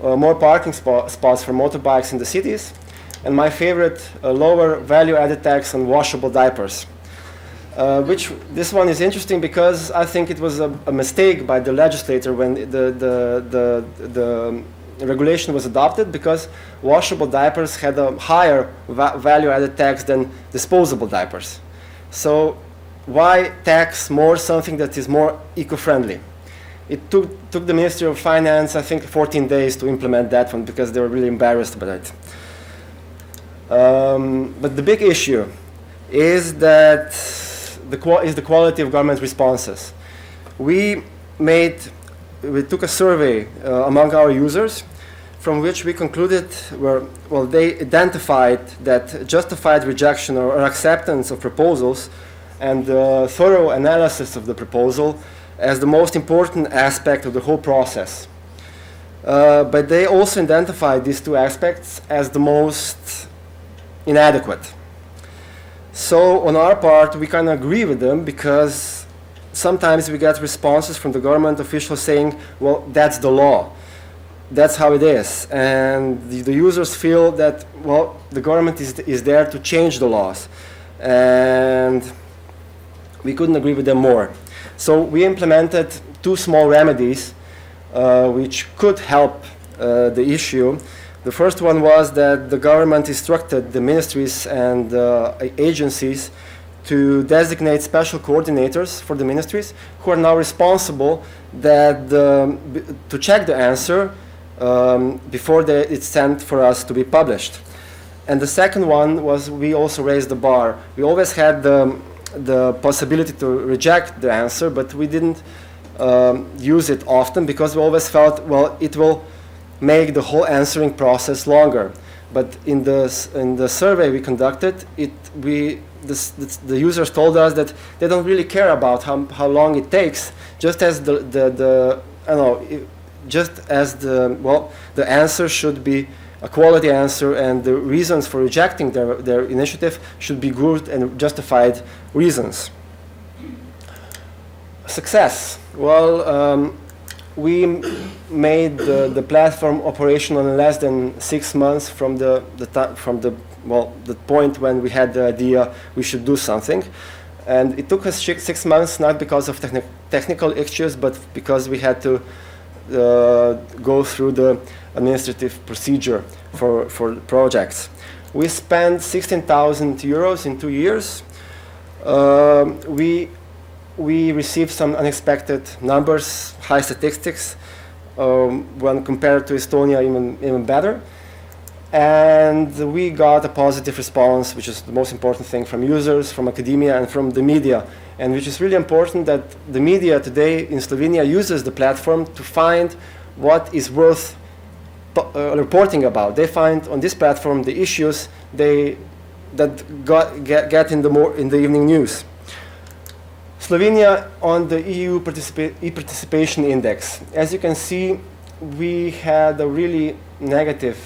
More parking spots for motorbikes in the cities, and my favorite, lower value-added tax on washable diapers. This one is interesting because I think it was a mistake by the legislator when the regulation was adopted, because washable diapers had a higher value-added tax than disposable diapers. So why tax more something that is more eco-friendly? It took the Ministry of Finance, I think, 14 days to implement that one because they were really embarrassed about it. But the big issue is that the quality of government responses. We took a survey among our users, from which we concluded, they identified that justified rejection or acceptance of proposals and thorough analysis of the proposal as the most important aspect of the whole process. But they also identified these two aspects as the most inadequate. So on our part, we kind of agree with them because sometimes we get responses from the government officials saying, well, that's the law. That's how it is. And the users feel that, well, the government is there to change the laws. And we couldn't agree with them more. So we implemented two small remedies which could help the issue. The first one was that the government instructed the ministries and agencies to designate special coordinators for the ministries who are now responsible to check the answer before it's sent for us to be published. And the second one was we also raised the bar. We always had the possibility to reject the answer, but we didn't use it often because we always felt, well, it will make the whole answering process longer. But in the survey we conducted, the users told us that they don't really care about how long it takes, just as the answer should be a quality answer, and the reasons for rejecting their initiative should be good and justified reasons. Success. Well, we made the platform operational in less than 6 months from the point when we had the idea we should do something. And it took us 6 months, not because of technical issues, but because we had to go through the administrative procedure for projects. We spent 16,000 euros in 2 years. We received some unexpected numbers, high statistics, when compared to Estonia, even better. And we got a positive response, which is the most important thing, from users, from academia, and from the media. And which is really important that the media today in Slovenia uses the platform to find what is worth reporting about. They find on this platform the issues that get in the evening news. Slovenia on the EU e-participation index. As you can see, we had a really negative.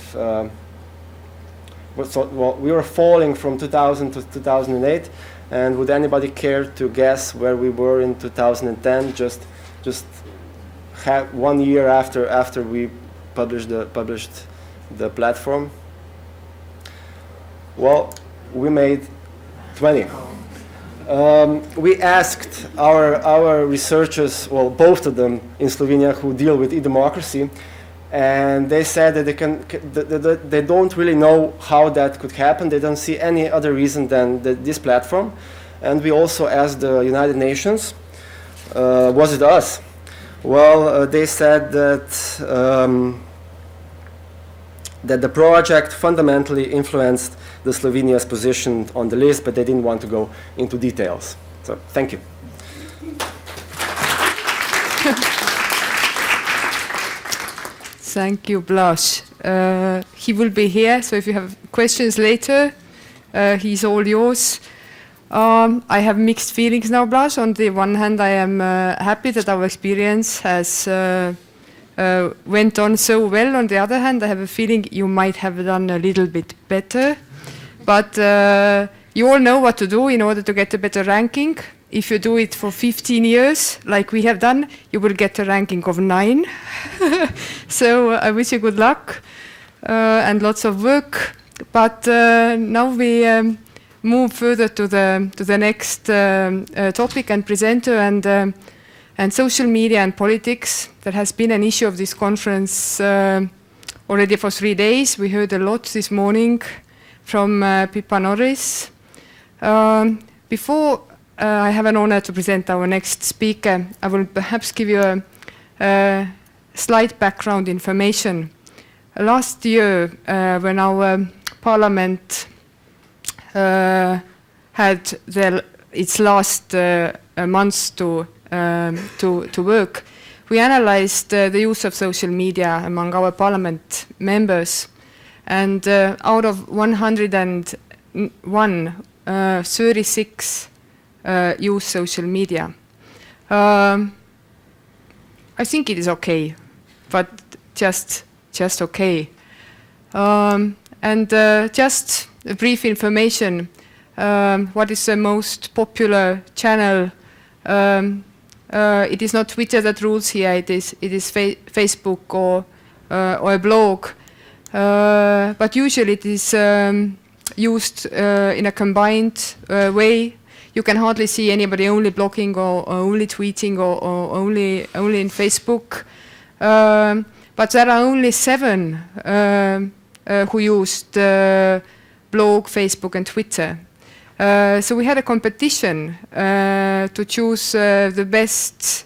We were falling from 2000 to 2008. And would anybody care to guess where we were in 2010? Just 1 year after we published the platform. Well, we made 20. We asked our researchers, well, both of them in Slovenia who deal with e-democracy, and they said that they don't really know how that could happen. They don't see any other reason than this platform. And we also asked the United Nations, was it us? Well, they said that the project fundamentally influenced the Slovenia's position on the list, but they didn't want to go into details. So, thank you. Thank you, Blaž. He will be here, so if you have questions later, he's all yours. I have mixed feelings now, Blaž. On the one hand, I am happy that our experience has went on so well. On the other hand, I have a feeling you might have done a little bit better. But you all know what to do in order to get a better ranking. If you do it for 15 years, like we have done, you will get a ranking of 9. So I wish you good luck and lots of work. But now we move further to the next topic and presenter and social media and politics. That has been an issue of this conference already for 3 days. We heard a lot this morning from Pippa Norris. Before I have an honor to present our next speaker, I will perhaps give you slight background information. Last year, when our parliament had its last months to work, we analyzed the use of social media among our parliament members, and out of 101, 36 use social media. I think it is okay, but just okay. And just a brief information. What is the most popular channel? It is not Twitter that rules here. It is Facebook or a blog. But usually it is used in a combined way. You can hardly see anybody only blogging or only tweeting or only in Facebook. But there are only 7 who used blog, Facebook, and Twitter. So we had a competition to choose the best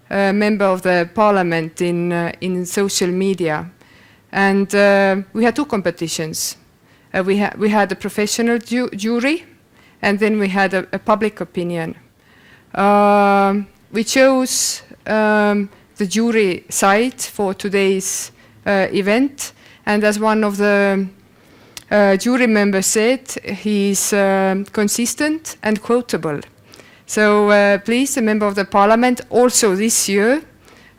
member of the parliament in social media. And we had 2 competitions. We had a professional jury, and then we had a public opinion. We chose the jury side for today's event, and as one of the jury members said, he's consistent and quotable. So please, a member of the parliament, also this year,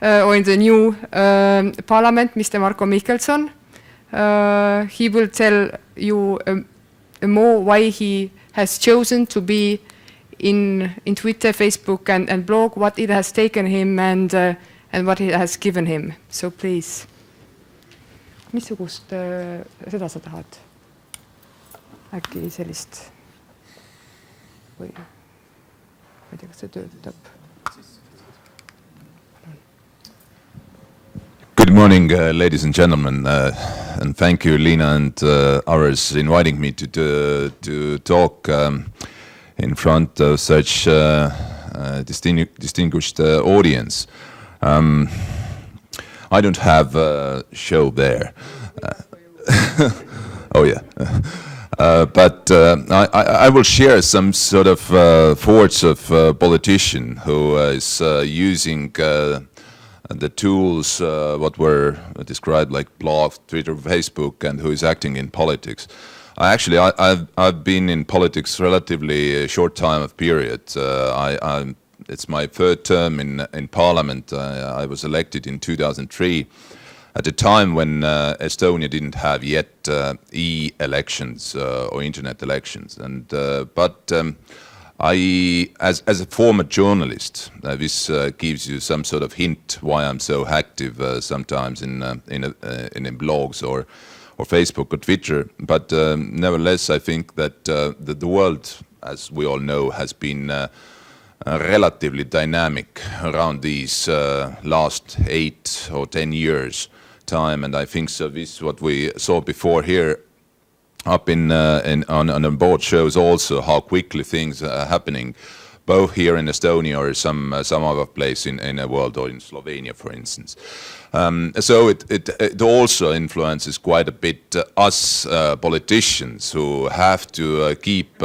or in the new parliament, Mr. Marko Mihkelson, he will tell you more why he has chosen to be in Twitter, Facebook, and blog, what it has taken him and what it has given him. So please. Missugust seda sa tahad? Äkki sellist või ma ei tea, kas see töötab? Good morning, ladies and gentlemen, and thank you, Liina and others, inviting me to talk in front of such distinguished audience. I don't have a show there. Oh yeah. But I will share some sort of thoughts of a politician who is using the tools what were described like blog, Twitter, Facebook, and who is acting in politics. I've been in politics relatively short time of period. It's my 3rd term in parliament. I was elected in 2003 at a time when Estonia didn't have yet e-elections or internet elections. And but I, as a former journalist, this gives you some sort of hint why I'm so active sometimes in blogs or Facebook or Twitter. But nevertheless, I think that the world, as we all know, has been relatively dynamic around these last 8 or 10 years time, and I think so. This what we saw before here up on the board shows also how quickly things are happening, both here in Estonia or some other place in the world, or in Slovenia, for instance. So it also influences quite a bit us politicians who have to keep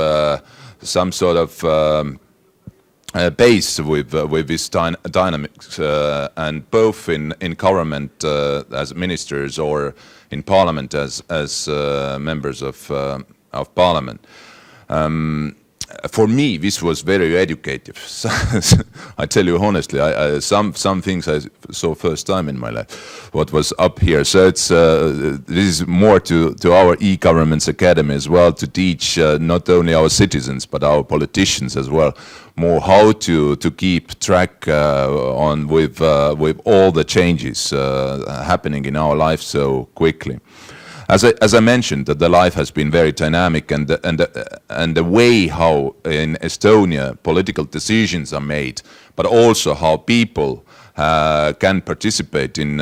some sort of base with this dynamics, and both in government as ministers or in parliament as members of parliament. For me, this was very educative. I tell you honestly, some things I saw first time in my life, what was up here. So it's this is more to our e-governments academy as well, to teach not only our citizens but our politicians as well, more how to keep track on with all the changes happening in our life so quickly. As I mentioned, that the life has been very dynamic, and the way how in Estonia political decisions are made, but also how people can participate in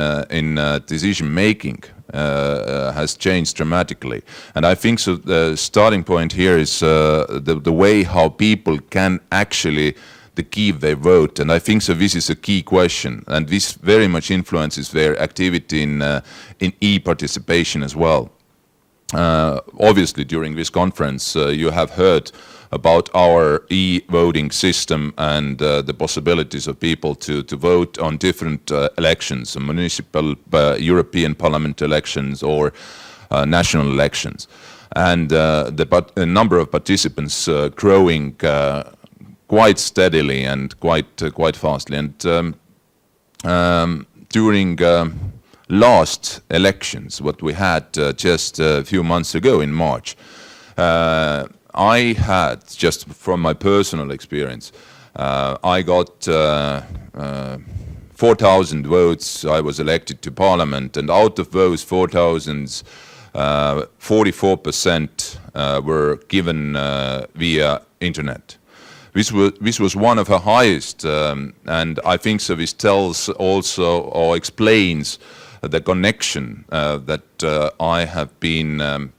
decision making has changed dramatically. And I think so. The starting point here is the way how people can actually the key of their vote. And I think so this is a key question, and this very much influences their activity in e-participation as well. Obviously, during this conference, you have heard about our e-voting system and the possibilities of people to vote on different elections, municipal, European Parliament elections, or national elections. And the number of participants growing quite steadily and quite fastly. And during last elections, what we had just a few months ago in March, I had, just from my personal experience, I got 4,000 votes. I was elected to parliament, and out of those 4,000, 44% were given via internet. This was one of the highest, and I think so this tells also or explains the connection that I have been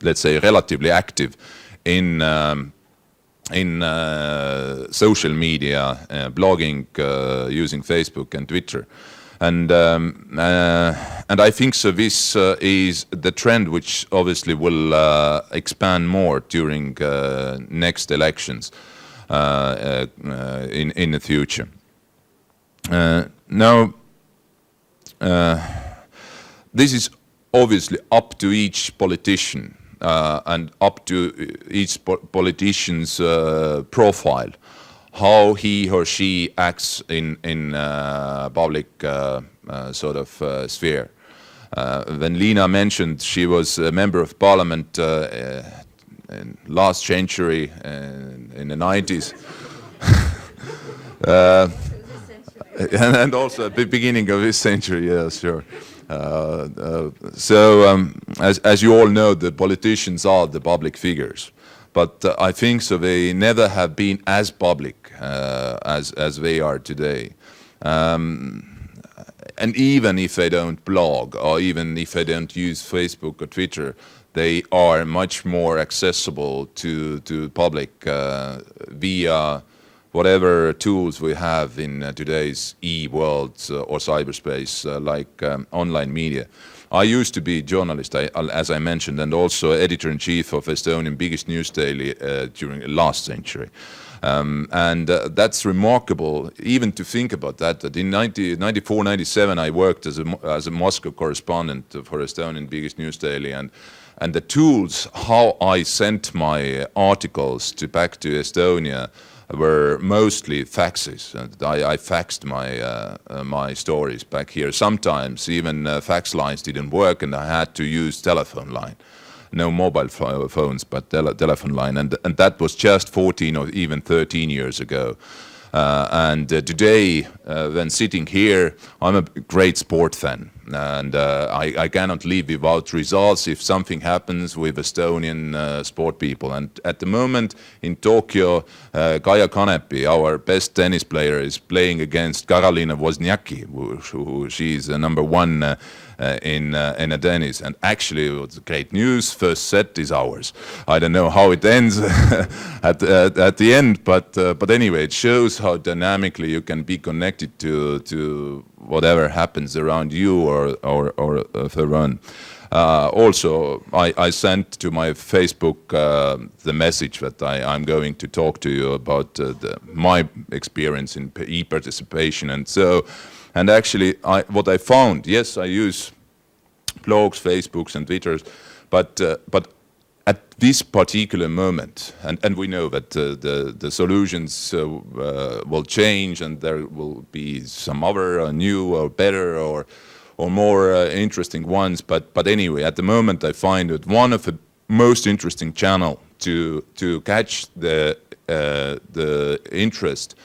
let's say, relatively active in social media, blogging, using Facebook and Twitter, and I think so. This is the trend which obviously will expand more during next elections in the future. Now, this is obviously up to each politician. And up to each politician's profile, how he or she acts in public sort of sphere. When Liina mentioned she was a member of parliament in last century, in the 90s, and also at the beginning of this century, yeah, sure. As you all know, the politicians are the public figures, but I think so they never have been as public as they are today. And even if they don't blog, or even if they don't use Facebook or Twitter, they are much more accessible to public via whatever tools we have in today's e-world or cyberspace, like online media. I used to be a journalist, as I mentioned, and also editor-in-chief of Estonian biggest news daily during the last century. And that's remarkable, even to think about that in 1994-97 I worked as a Moscow correspondent for Estonian biggest news daily, and the tools how I sent my articles back to Estonia were mostly faxes. I faxed my stories back here. Sometimes even fax lines didn't work, and I had to use telephone line. No mobile phones, but telephone line, and that was just 14 or even 13 years ago. And today, when sitting here, I'm a great sport fan, and I cannot live without results if something happens with Estonian sport people. And at the moment in Tokyo, Kaia Kanepi, our best tennis player, is playing against Karolina Wozniacki, who she's number one in a tennis. And actually, it was great news. First set is ours. I don't know how it ends at the end, but anyway, it shows how dynamically you can be connected to whatever happens around you or around. Also, I sent to my Facebook the message that I'm going to talk to you about my experience in e-participation, and actually what I found, yes, I use blogs, Facebooks and Twitters, but at this particular moment, and we know that the solutions will change, and there will be some other new or better or more interesting ones, but anyway, at the moment I find it one of the most interesting channel to catch the interest,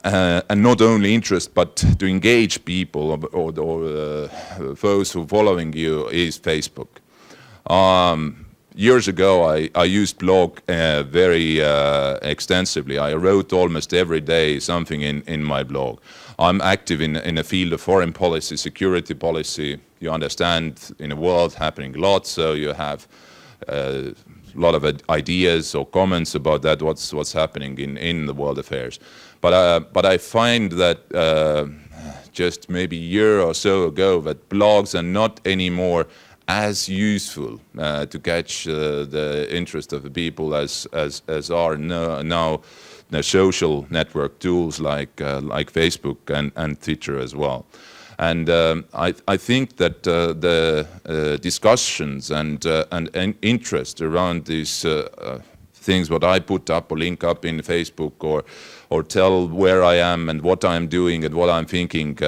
and not only interest, but to engage people or those who are following you is Facebook. Years ago, I used blog very extensively. I wrote almost every day something in my blog. I'm active in the field of foreign policy, security policy. You understand, in the world happening a lot, so you have lot of ideas or comments about that, what's happening in the world affairs. But I find that just maybe a year or so ago that blogs are not anymore as useful to catch the interest of the people as are now the social network tools like Facebook and Twitter as well. And I think that the discussions and interest around these things, what I put up or link up in Facebook or tell where I am and what I'm doing and what I'm thinking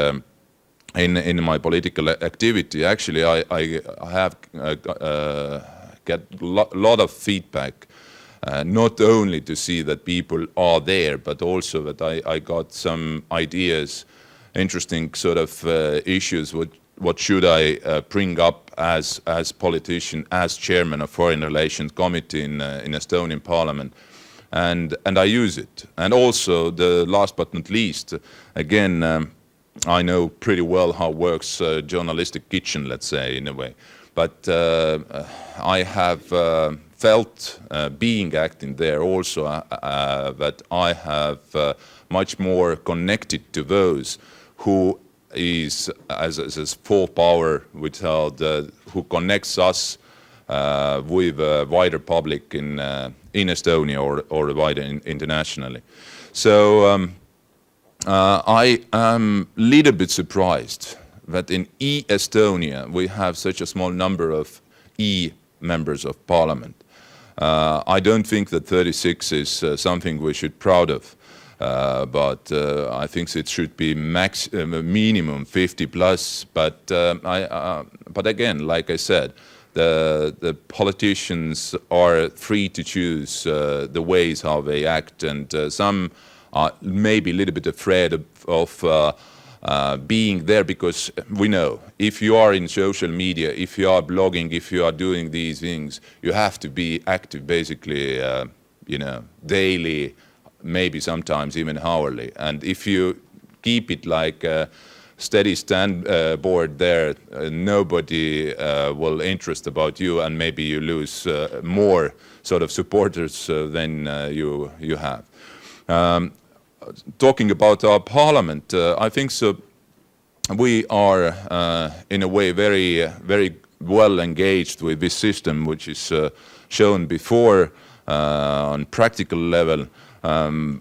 in my political activity, actually I have get a lot of feedback. Not only to see that people are there, but also that I got some ideas, interesting sort of issues. What should I bring up as politician, as chairman of Foreign Relations Committee in Estonian Parliament, and I use it. And also, the last but not least, again, I know pretty well how works journalistic kitchen, let's say, in a way. But I have felt being acting there also that I have much more connected to those who is as full power withheld, who connects us with a wider public in Estonia or wider internationally. So I am a little bit surprised that in e-Estonia we have such a small number of members of parliament. I don't think that 36 is something we should be proud of, but I think it should be minimum 50 plus. But again, like I said, the politicians are free to choose the ways how they act, and some are maybe a little bit afraid of being there, because we know if you are in social media, if you are blogging, if you are doing these things, you have to be active basically, daily, maybe sometimes even hourly. And if you keep it like a steady board there, nobody will interest about you, and maybe you lose more sort of supporters than you have. Talking about our parliament, I think so. We are in a way very, very well engaged with this system, which is shown before on practical level, and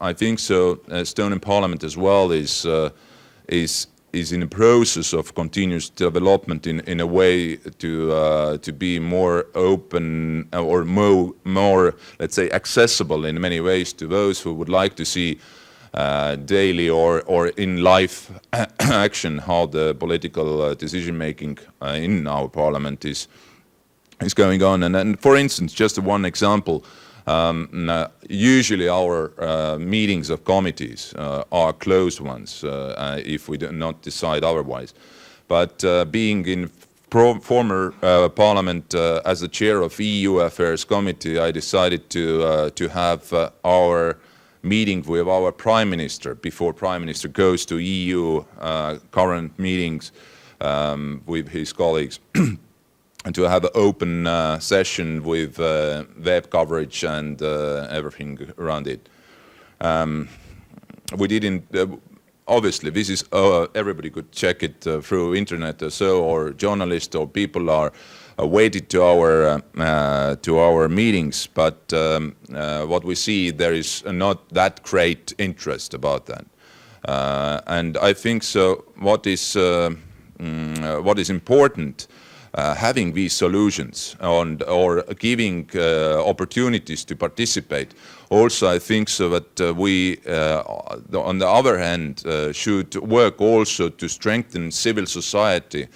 I think so. Estonian Parliament as well is in a process of continuous development in a way to be more open or more, let's say, accessible in many ways to those who would like to see daily or in life action how the political decision making in our parliament is going on. And for instance, just one example. Usually our meetings of committees are closed ones if we do not decide otherwise. But being in former parliament as the chair of EU Affairs Committee, I decided to have our meeting with our Prime Minister before Prime Minister goes to EU current meetings with his colleagues. And to have an open session with web coverage and everything around it. We didn't, obviously this is, everybody could check it through internet or so, or journalists or people are waited to our meetings, but what we see, there is not that great interest about that. And I think so what is important, having these solutions or giving opportunities to participate. Also, I think so that we, on the other hand, should work also to strengthen civil society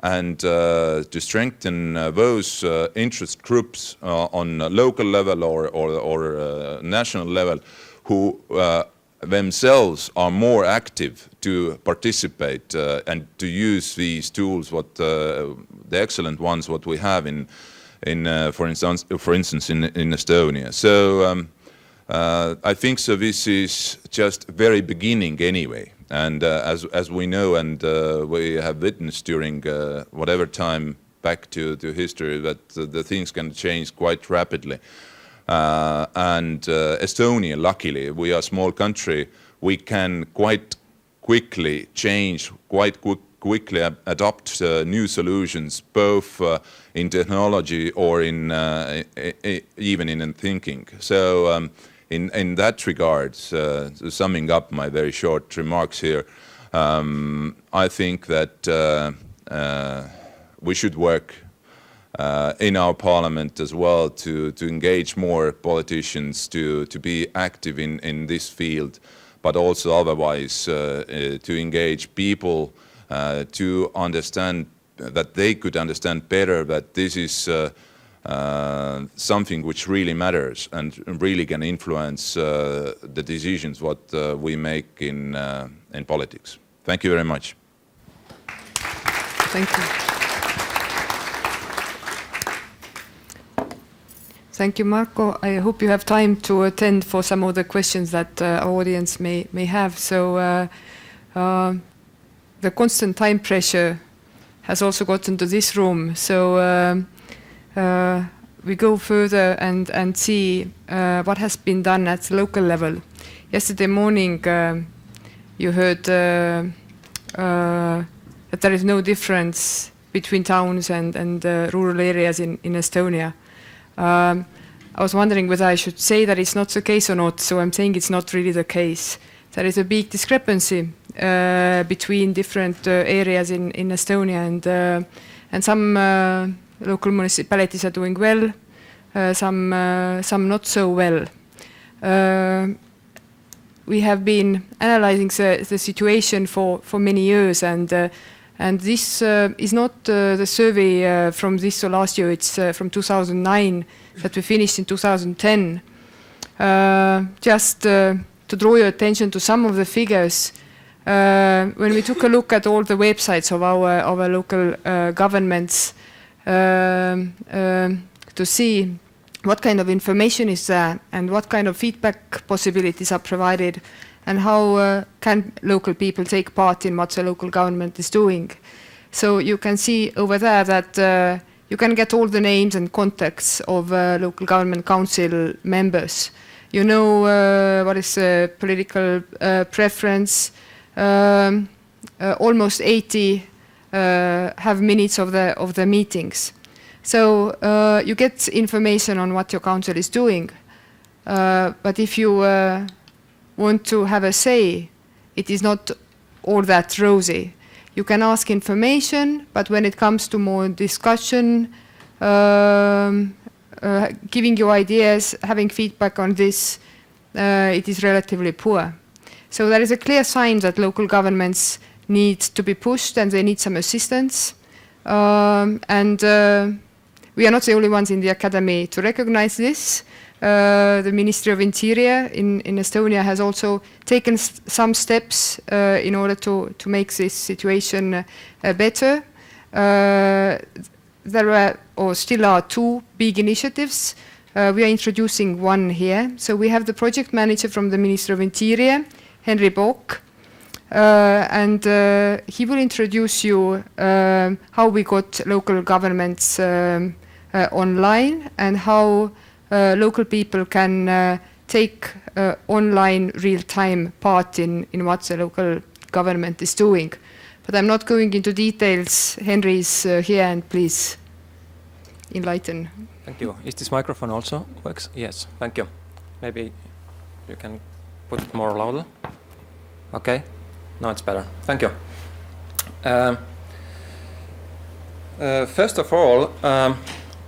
and to strengthen those interest groups on a local level or national level who themselves are more active to participate and to use these tools, what the excellent ones what we have in for instance in Estonia. So I think so this is just very beginning anyway, and as we know and we have witnessed during whatever time back to history, that the things can change quite rapidly. And Estonia, luckily, we are a small country, we can quite quickly change, quickly adopt new solutions, both in technology or in even in thinking. So in that regard, summing up my very short remarks here, I think that we should work in our parliament as well to engage more politicians to be active in this field, but also otherwise to engage people to understand that they could understand better that this is something which really matters and really can influence the decisions what we make in politics. Thank you very much. Thank you. Thank you, Marko. I hope you have time to attend for some of the questions that our audience may have. So the constant time pressure has also gotten to this room. So we go further and see what has been done at the local level. Yesterday morning, you heard that there is no difference between towns and rural areas in Estonia. I was wondering whether I should say that it's not the case or not, so I'm saying it's not really the case. There is a big discrepancy between different areas in Estonia, and some local municipalities are doing well, some not so well. We have been analyzing the situation for many years, and this is not the survey from this or last year, it's from 2009 that we finished in 2010. Just to draw your attention to some of the figures, when we took a look at all the websites of our local governments to see what kind of information is there and what kind of feedback possibilities are provided and how can local people take part in what the local government is doing. So you can see over there that you can get all the names and contacts of local government council members. You know what is political preference. Almost 80 have minutes of the meetings. So you get information on what your council is doing. But if you want to have a say, it is not all that rosy. You can ask information, but when it comes to more discussion, giving you ideas, having feedback on this, it is relatively poor. So there is a clear sign that local governments need to be pushed and they need some assistance. We are not the only ones in the academy to recognize this. The Ministry of Interior in Estonia has also taken some steps in order to make this situation better. There were, or still are, two big initiatives. We are introducing one here. So we have the project manager from the Ministry of Interior, Henri Pook, and he will introduce you how we got local governments online and how local people can take online real-time part in what the local government is doing. But I'm not going into details. Henri is here, and please enlighten. Thank you. Is this microphone also works? Yes, thank you. Maybe you can put it more louder. Okay, now it's better. Thank you. First of all,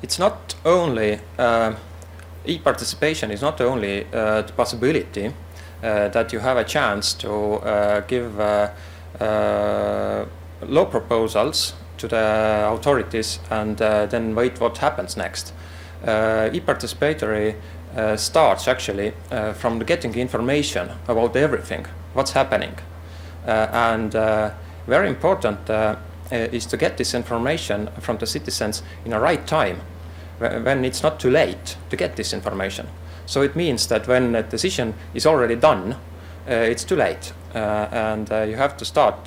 it's not only e-participation is not only the possibility that you have a chance to give law proposals to the authorities and then wait what happens next. E-participatory starts actually from getting information about everything, what's happening. And very important is to get this information from the citizens in a right time, when it's not too late to get this information. So it means that when a decision is already done, it's too late. and you have to start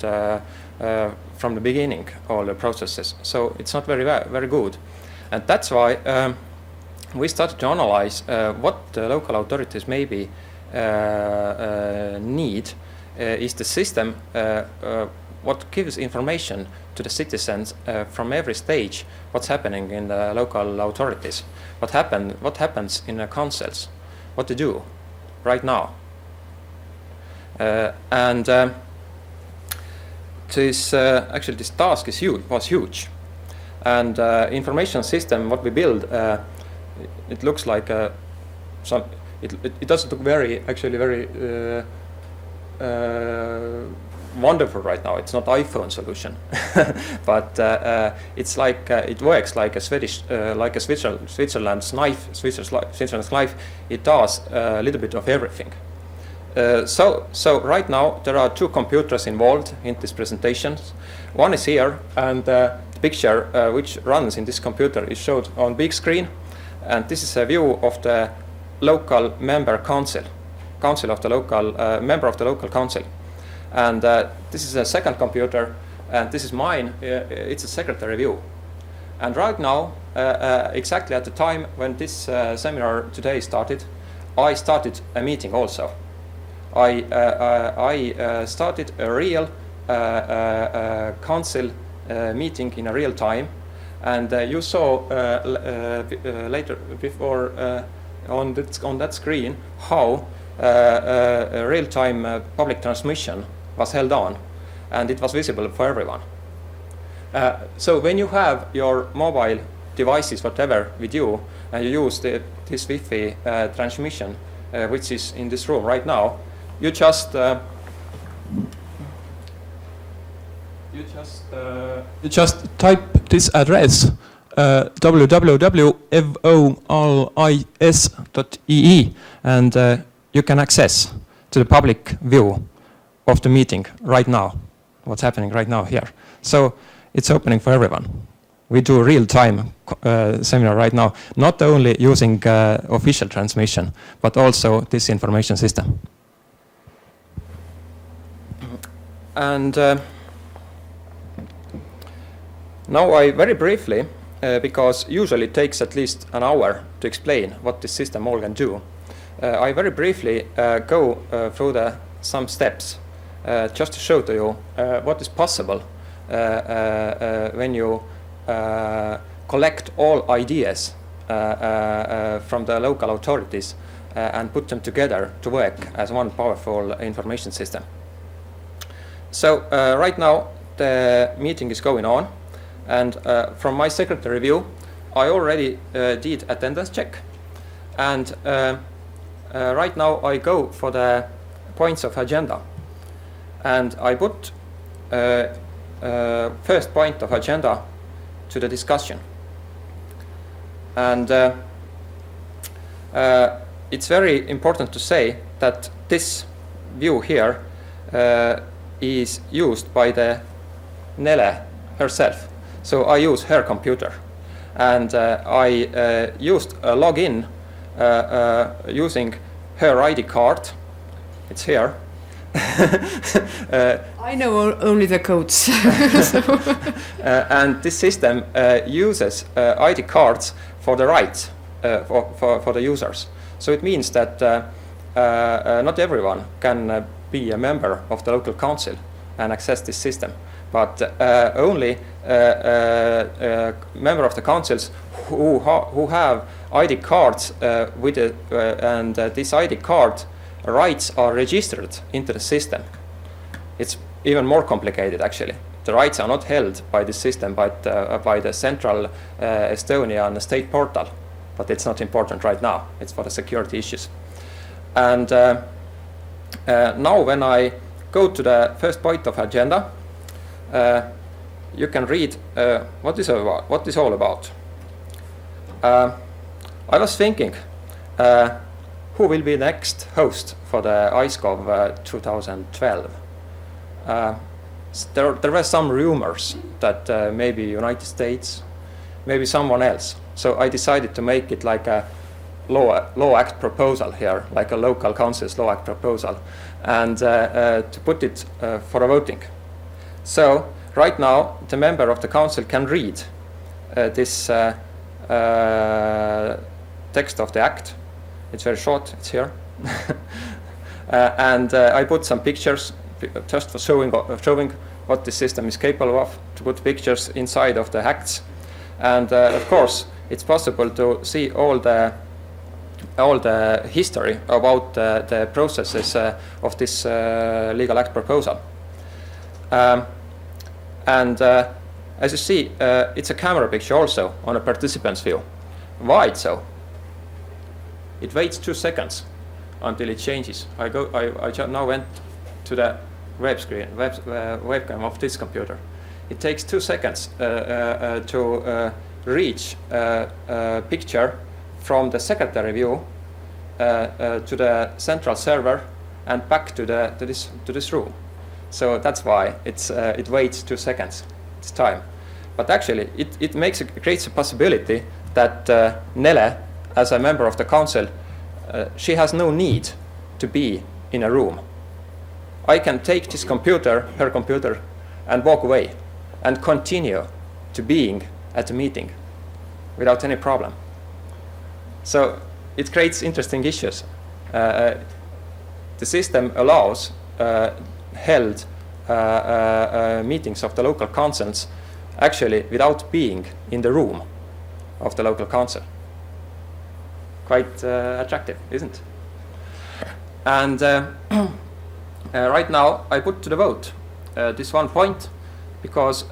from the beginning all the processes. So it's not very good, and that's why we started to analyze what the local authorities maybe need is the system what gives information to the citizens from every stage what's happening in the local authorities, what happens in the councils, what to do right now. And actually this task was huge, and information system what we build, it looks like it doesn't look very wonderful right now. It's not iPhone solution, but it's like it works like a Switzerland's knife. Switzerland's knife. It does a little bit of everything. So right now there are two computers involved in this presentation. One is here, and the picture which runs in this computer is showed on big screen, and this is a view of the local member council of the local member of the local council. And this is a second computer, and this is mine. It's a secretary view. And right now, exactly at the time when this seminar today started, I started a meeting also. I started a real council meeting in a real time, and you saw later before on that screen how a real-time public transmission was held on, and it was visible for everyone. So when you have your mobile devices, whatever, with you, and you use this Wi-Fi transmission, which is in this room right now, you just type this address www.volis.ee, and you can access to the public view of the meeting right now, what's happening right now here. So it's opening for everyone. We do real-time seminar right now, not only using official transmission, but also this information system. And now I very briefly, because usually it takes at least an hour to explain what this system all can do, I very briefly go through some steps just to show to you what is possible when you collect all ideas from the local authorities and put them together to work as one powerful information system. So right now the meeting is going on, and from my secretary view I already did attendance check, and right now I go for the points of agenda, and I put first point of agenda to the discussion. And it's very important to say that this view here is used by the Nele herself. So I use her computer, and I used a login using her ID card. It's here. I know only the codes. And this system uses ID cards for the rights for the users. So it means that not everyone can be a member of the local council and access this system, but only member of the councils who have ID cards with and this ID card rights are registered into the system. It's even more complicated actually. The rights are not held by the system, but by the central Estonian state portal. But it's not important right now. It's for the security issues. And now when I go to the first point of agenda, you can read what is all about. I was thinking, who will be the next host for the ICEGOV 2012? There were some rumors that maybe United States, maybe someone else. So I decided to make it like a law act proposal here, like a local council's law act proposal, and to put it for a voting. So right now, the member of the council can read this text of the act. It's very short, it's here. And I put some pictures just for showing what the system is capable of, to put pictures inside of the acts. And of course, it's possible to see all the history about the processes of this legal act proposal. As you see, it's a camera picture also on a participant's view. Why so? It waits 2 seconds until it changes. I now went to the webcam of this computer. It takes 2 seconds to reach a picture from the secondary view to the central server and back to this room. So that's why it waits 2 seconds. It's time. But actually, it creates a possibility that Nele, as a member of the council, she has no need to be in a room. I can take this computer, her computer, and walk away and continue to being at the meeting without any problem. So it creates interesting issues. The system allows held meetings of the local councils actually without being in the room of the local council. Quite attractive, isn't it? And right now I put to the vote this one point, because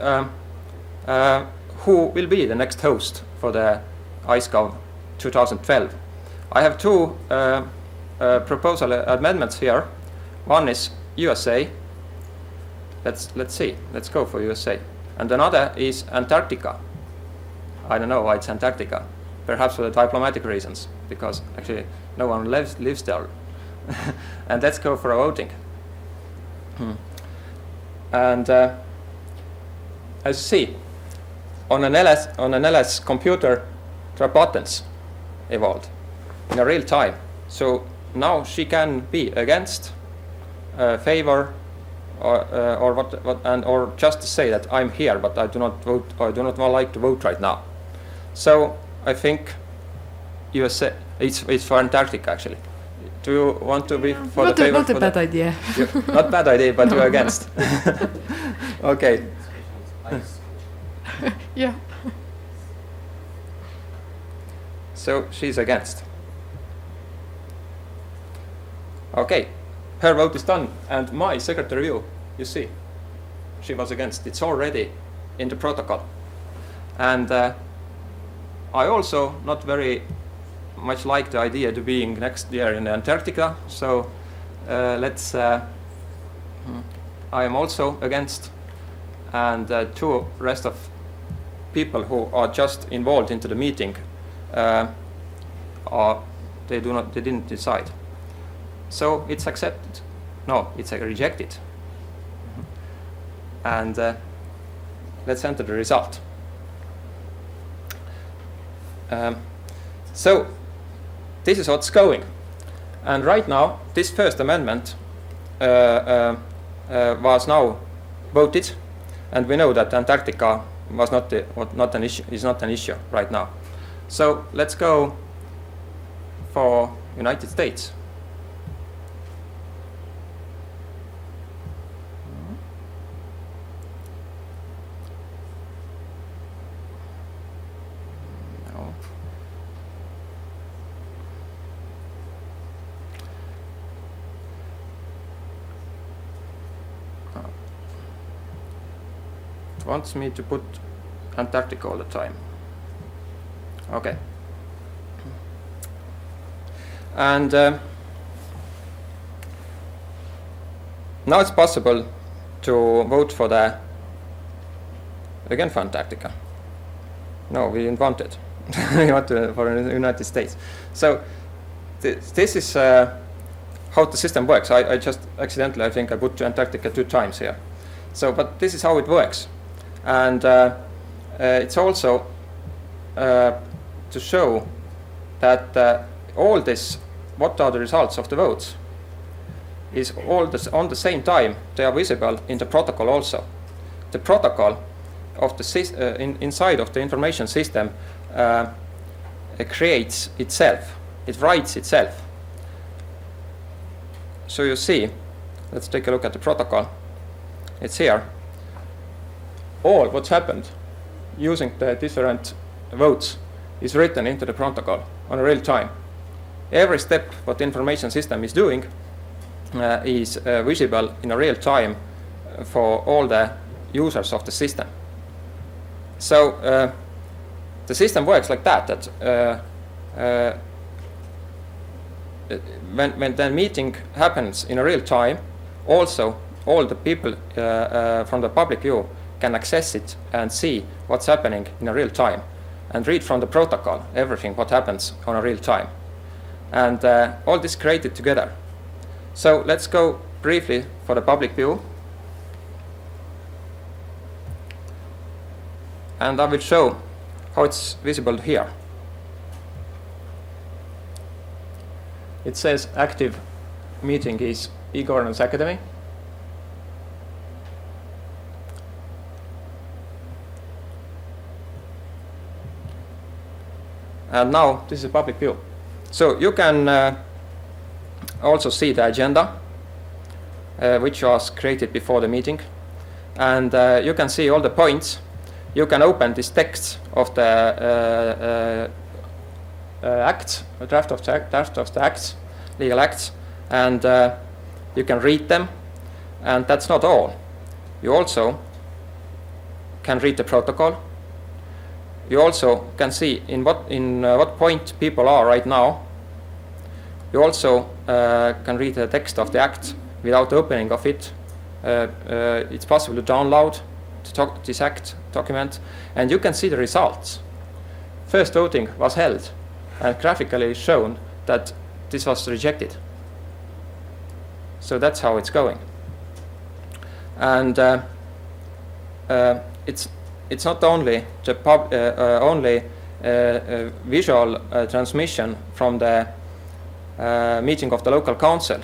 who will be the next host for the ICEGOV 2012? I have two proposal amendments here. One is USA. Let's see. Let's go for USA. And another is Antarctica. I don't know why it's Antarctica. Perhaps for the diplomatic reasons, because actually no one lives there. And let's go for a voting. And as you see, on a Nele's computer, there are buttons evolved in a real time. So now she can be against, favor, or what, or just say that I'm here, but I do not vote. Or I do not like to vote right now. So I think USA. It's for Antarctica actually. Do you want to be for the favor? Not a bad idea. Not bad idea, but you're against. Okay. Yeah. So she's against. Okay, her vote is done, and my secretary view, you see, she was against. It's already in the protocol. And I also not very much like the idea to being next year in Antarctica, so let's, I am also against, and two rest of people who are just involved into the meeting, they didn't decide. So it's accepted. No, it's rejected. And let's enter the result. So this is what's going. And right now, this first amendment was now voted, and we know that Antarctica was not an issue. Is not an issue right now. So let's go for United States. No. It wants me to put Antarctica all the time. Okay. And now it's possible to vote for again for Antarctica. No, we didn't want it. We want for the United States. So this is how the system works. I just accidentally, I think I put Antarctica 2 times here. So, but this is how it works. And it's also to show that all this, what are the results of the votes, is all this on the same time. They are visible in the protocol also. The protocol of the inside of the information system it creates itself. It writes itself. So you see, let's take a look at the protocol. It's here. All what's happened using the different votes is written into the protocol on a real time. Every step what the information system is doing is visible in a real time for all the users of the system. So the system works like that, when the meeting happens in a real time, also all the people from the public view can access it and see what's happening in a real time and read from the protocol everything what happens on a real time. And all this created together. So let's go briefly for the public view. And I will show how it's visible here. It says active meeting is e-Governance Academy. And now this is a public view. So you can also see the agenda, which was created before the meeting. And you can see all the points. You can open this text of the acts, draft of the acts, legal acts, and you can read them. And that's not all. You also can read the protocol. You also can see in what point people are right now. You also can read the text of the act without opening of it. It's possible to download this act document, and you can see the results. First voting was held, and graphically shown that this was rejected. So that's how it's going. And it's not only the visual transmission from the meeting of the local council,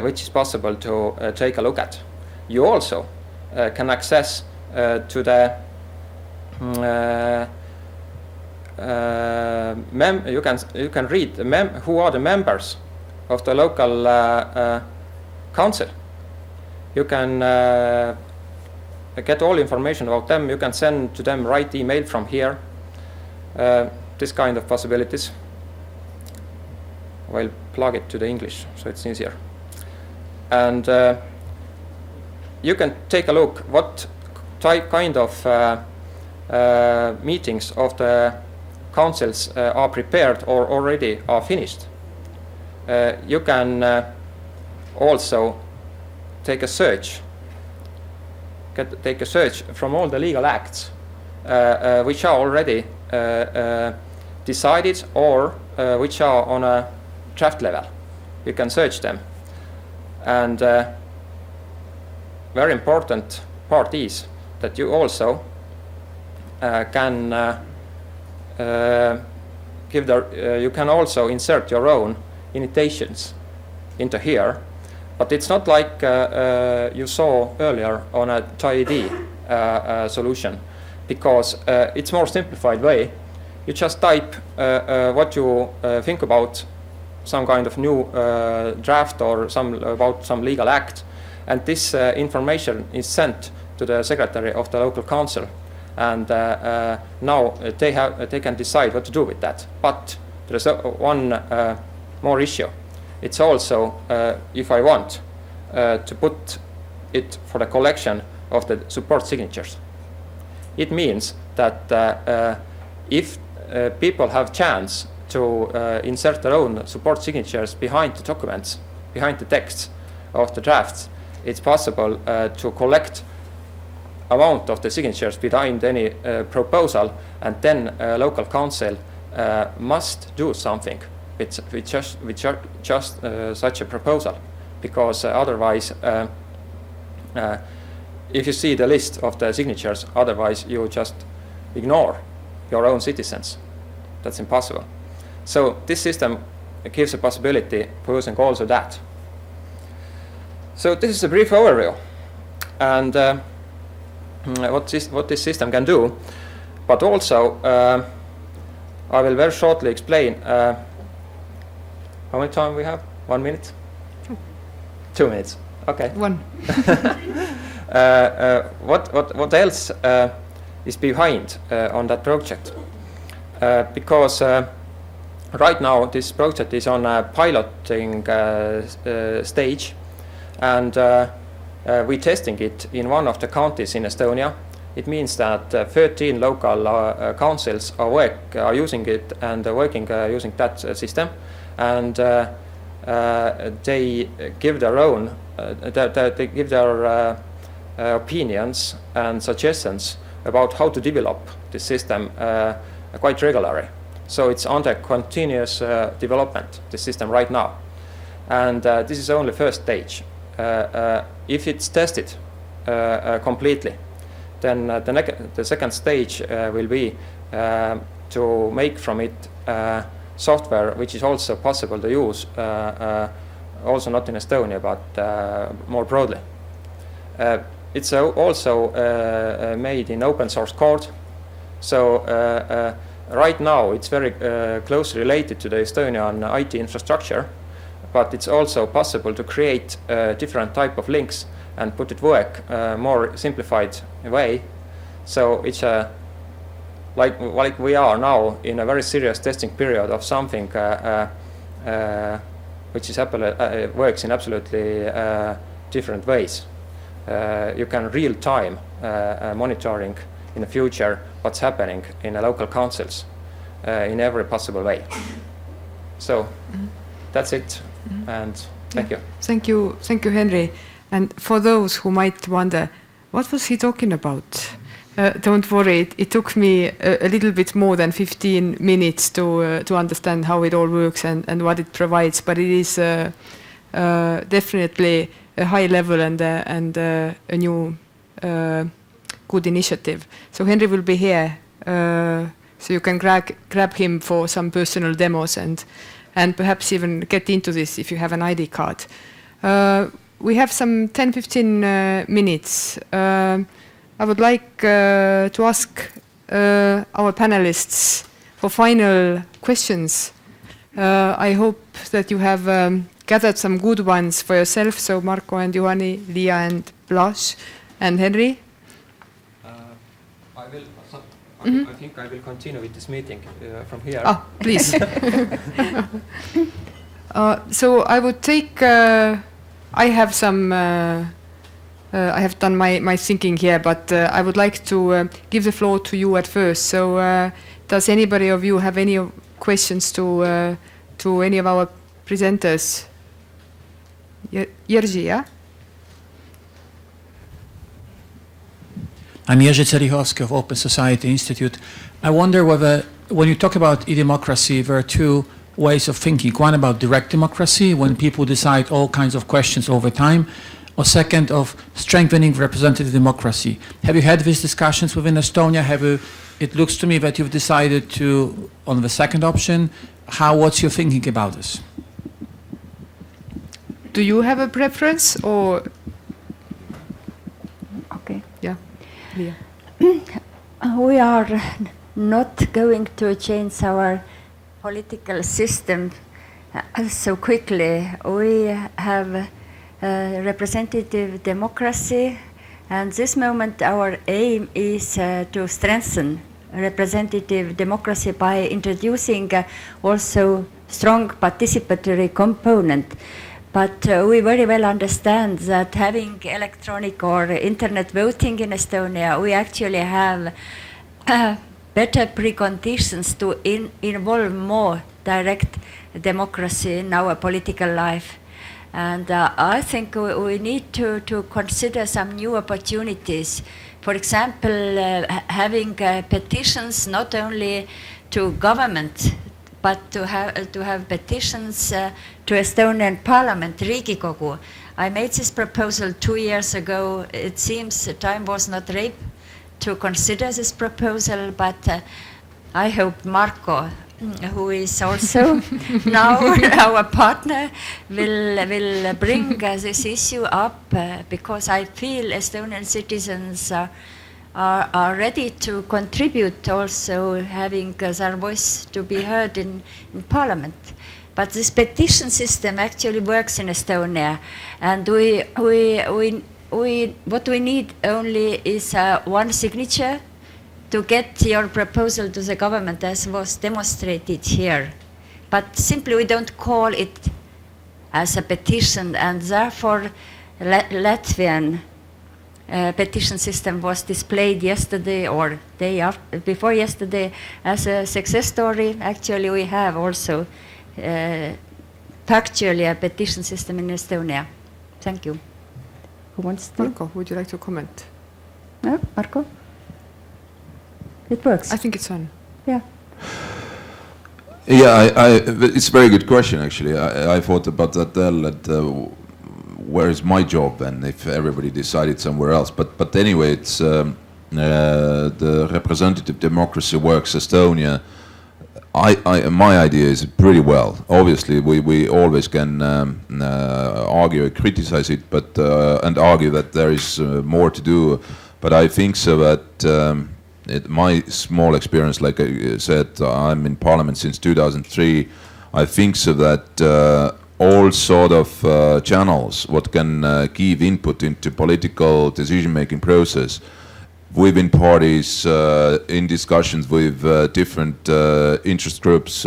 which is possible to take a look at. You also can access to the you can read who are the members of the local council. You can get all information about them. You can send to them right email from here. This kind of possibilities. I'll plug it to the English so it's easier. And you can take a look what kind of meetings of the councils are prepared or already are finished. You can also take a search. Take a search from all the legal acts which are already decided or which are on a draft level. You can search them. And very important part is that you also can you can also insert your own annotations into here, but it's not like you saw earlier on a TID solution, because it's more simplified way. You just type what you think about some kind of new draft or about some legal act, and this information is sent to the secretary of the local council, and now they can decide what to do with that. But there's one more issue. It's also, if I want to put it for the collection of the support signatures. It means that if people have chance to insert their own support signatures behind the documents, behind the texts of the drafts, it's possible to collect amount of the signatures behind any proposal, and then local council must do something with just such a proposal, because otherwise if you see the list of the signatures, otherwise you just ignore your own citizens. That's impossible. So this system gives a possibility for using also that. So this is a brief overview, and what this system can do, but also I will very shortly explain how many time we have? 1 minute? 2 minutes. Okay. One. What else is behind on that project? Because right now this project is on a piloting stage, and we're testing it in one of the counties in Estonia. It means that 13 local councils are using it and working using that system, and they give their own opinions and suggestions about how to develop the system quite regularly. So it's under continuous development, the system right now, and this is only first stage. If it's tested completely, then the second stage will be to make from it software which is also possible to use, also not in Estonia, but more broadly. It's also made in open source code. So right now it's very closely related to the Estonian IT infrastructure, but it's also possible to create different type of links and put it work more simplified way. So it's like we are now in a very serious testing period of something which is works in absolutely different ways. You can real time monitoring in the future what's happening in the local councils in every possible way. So that's it, and thank you. Thank you, Henri. And for those who might wonder, what was he talking about? Don't worry, it took me a little bit more than 15 minutes to understand how it all works and what it provides, but it is definitely a high level and a new good initiative. So Henri will be here, so you can grab him for some personal demos and perhaps even get into this if you have an ID card. We have some 10-15 minutes. I would like to ask our panelists for final questions. I hope that you have gathered some good ones for yourself. So Marko and Juhani, Liia and Blaž and Henri. I think I will continue with this meeting from here. Ah, please. So I would take. I have some. I have done my thinking here, but I would like to give the floor to you at first. So, does anybody of you have any questions to any of our presenters? Jerzy, yeah? I'm Jerzy Celichowski of Open Society Institute. I wonder whether, when you talk about e-democracy, there are two ways of thinking. One about direct democracy, when people decide all kinds of questions over time, or second, of strengthening representative democracy. Have you had these discussions within Estonia? It looks to me that you've decided to, on the second option. What's your thinking about this? Do you have a preference or? Okay. Yeah. Liia. We are not going to change our political system so quickly. We have representative democracy, and this moment our aim is to strengthen representative democracy by introducing also strong participatory component. But we very well understand that having electronic or internet voting in Estonia, we actually have better preconditions to involve more direct democracy in our political life. And I think we need to consider some new opportunities. For example, having petitions not only to government, but to have petitions to Estonian Parliament, Riigikogu. I made this proposal 2 years ago. It seems the time was not ripe to consider this proposal, but I hope Marko who is also now our partner, will bring this issue up because I feel Estonian citizens are ready to contribute, also having their voice to be heard in Parliament. But this petition system actually works in Estonia, and what we need only is one signature to get your proposal to the government, as was demonstrated here. But simply we don't call it as a petition, and therefore Latvian petition system was displayed yesterday or day after, before yesterday as a success story. Actually, we have also factually a petition system in Estonia. Thank you. Who wants to? Marko, would you like to comment? No, Marko? It works. I think it's on. Yeah. Yeah, it's a very good question, actually. I thought about that, where is my job then if everybody decided somewhere else? But anyway, it's the representative democracy works Estonia. My idea is pretty well. Obviously, we always can argue, criticize it, but and argue that there is more to do. But I think so that my small experience, like I said, I'm in Parliament since 2003. I think so that all sort of channels what can give input into political decision-making process within parties, in discussions with different interest groups,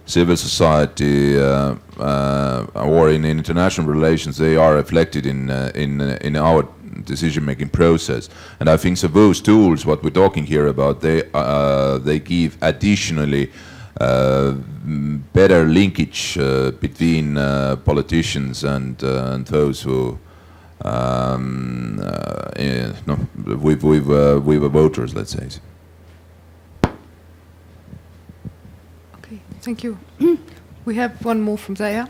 civil society, or in international relations, they are reflected in our decision-making process. And I think so those tools, what we're talking here about, they give additionally better linkage between politicians and those who with the voters, let's say. Okay, thank you. We have one more from there.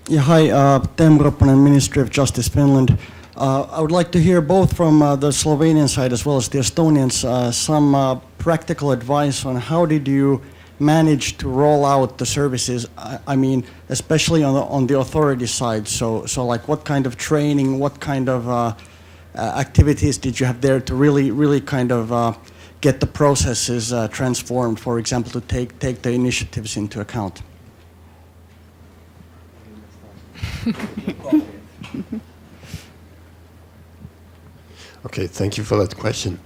Yeah, hi, Teemu Ropponen, Ministry of Justice, Finland. I would like to hear both from the Slovenian side as well as the Estonians some practical advice on how did you manage to roll out the services, I mean, especially on the authority side. So like what kind of training, what kind of activities did you have there to really kind of get the processes transformed, for example, to take the initiatives into account? Okay, thank you for that question.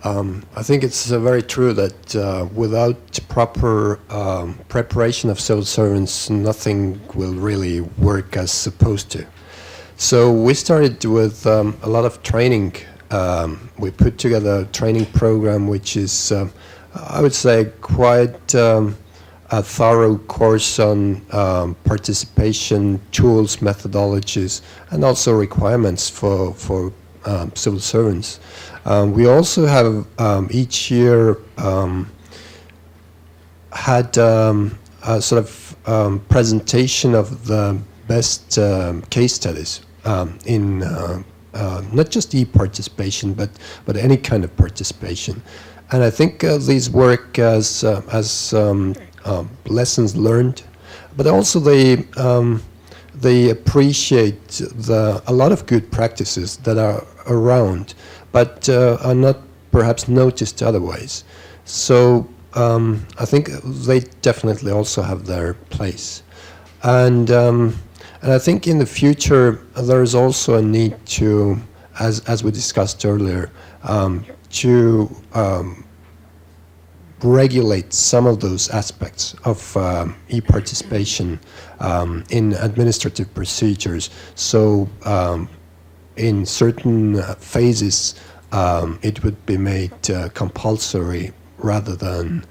I think it's very true that without proper preparation of civil servants, nothing will really work as supposed to. So we started with a lot of training. We put together a training program which is, I would say, quite a thorough course on participation, tools, methodologies, and also requirements for civil servants. We also have each year had a sort of presentation of the best case studies in not just e-participation, but any kind of participation. And I think these work as lessons learned, but also they appreciate a lot of good practices that are around, but are not perhaps noticed otherwise. So I think they definitely also have their place. And I think in the future there is also a need to, as we discussed earlier, to regulate some of those aspects of e-participation in administrative procedures. So in certain phases, it would be made compulsory rather than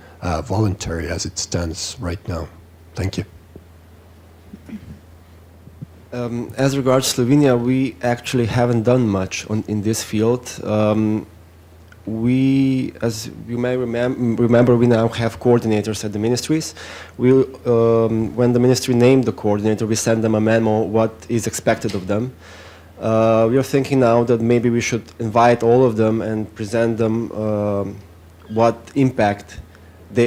voluntary as it stands right now. Thank you. As regards Slovenia, we actually haven't done much in this field. We, as you may remember, we now have coordinators at the ministries. When the ministry named the coordinator, we sent them a memo what is expected of them. We are thinking now that maybe we should invite all of them and present them what impact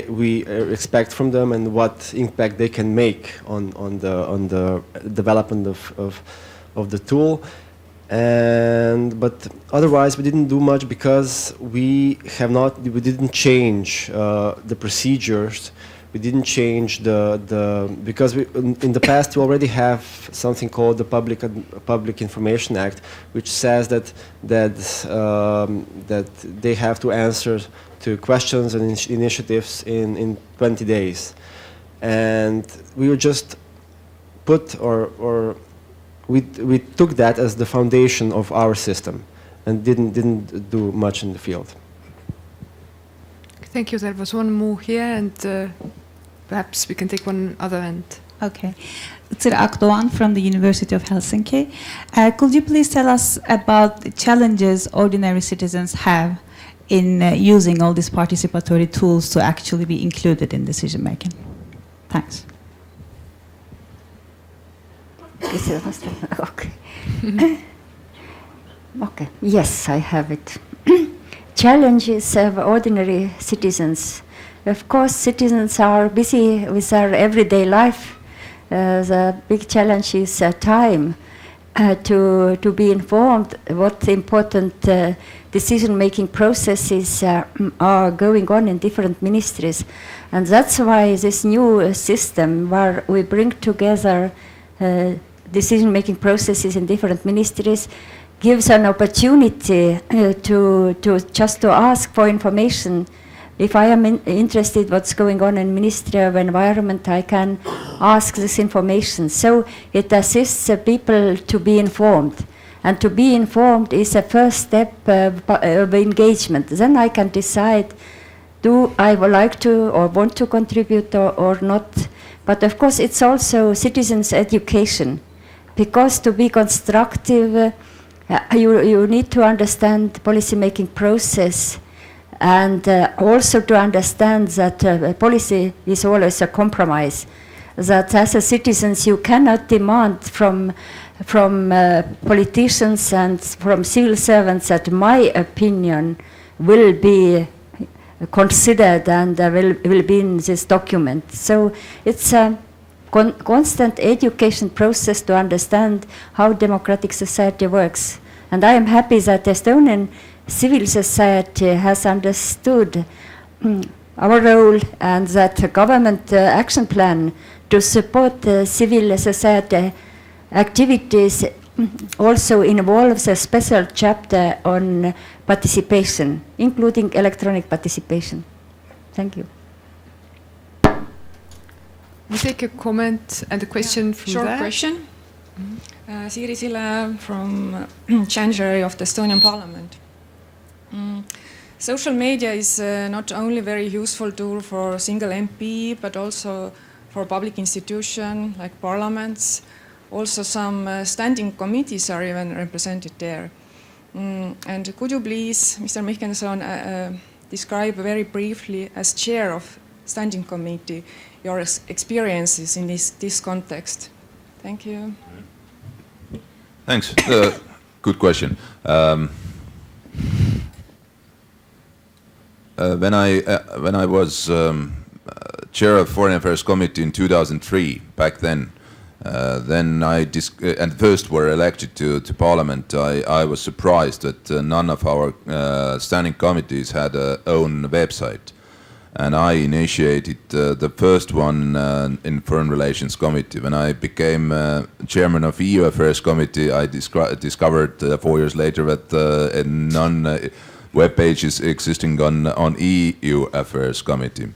we expect from them and what impact they can make on the development of the tool. But otherwise we didn't do much because we didn't change the procedures. We didn't change because in the past we already have something called the Public Information Act, which says that they have to answer to questions and initiatives in 20 days, and we would just put we took that as the foundation of our system, and didn't do much in the field. Thank you. There was one more here, and perhaps we can take one other end. Okay. Utsira Akdoğan from the University of Helsinki. Could you please tell us about the challenges ordinary citizens have in using all these participatory tools to actually be included in decision making? Thanks. Okay. Okay. Yes, I have it. Challenges of ordinary citizens. Of course, citizens are busy with their everyday life. The big challenge is time to be informed what important decision-making processes are going on in different ministries. And that's why this new system where we bring together decision-making processes in different ministries gives an opportunity to ask for information. If I am interested what's going on in Ministry of Environment, I can ask this information. So it assists people to be informed. And to be informed is a first step of engagement. Then I can decide, do I would like to or want to contribute or not. But of course it's also citizens' education. Because to be constructive, you need to understand the policy-making process, and also to understand that policy is always a compromise. That as a citizens you cannot demand from politicians and from civil servants that my opinion will be considered and will be in this document. So it's a constant education process to understand how democratic society works. And I am happy that Estonian civil society has understood our role, and that the government action plan to support civil society activities also involves a special chapter on participation, including electronic participation. Thank you. We take a comment and a question from short there. Question. Siiri Sille from Chancellery of the Estonian Parliament. Social media is not only very useful tool for single MP, but also for public institutions like parliaments. Also some standing committees are even represented there. And could you please, Mr. Mihkelson, describe very briefly as chair of standing committee your experiences in this context? Thank you. Thanks. Good question. When I was chair of Foreign Affairs Committee in 2003, back then and first were elected to Parliament, I was surprised that none of our standing committees had a own website. And I initiated the first one in Foreign Relations Committee. When I became chairman of EU Affairs Committee, I discovered 4 years later that none web pages existing on EU Affairs Committee.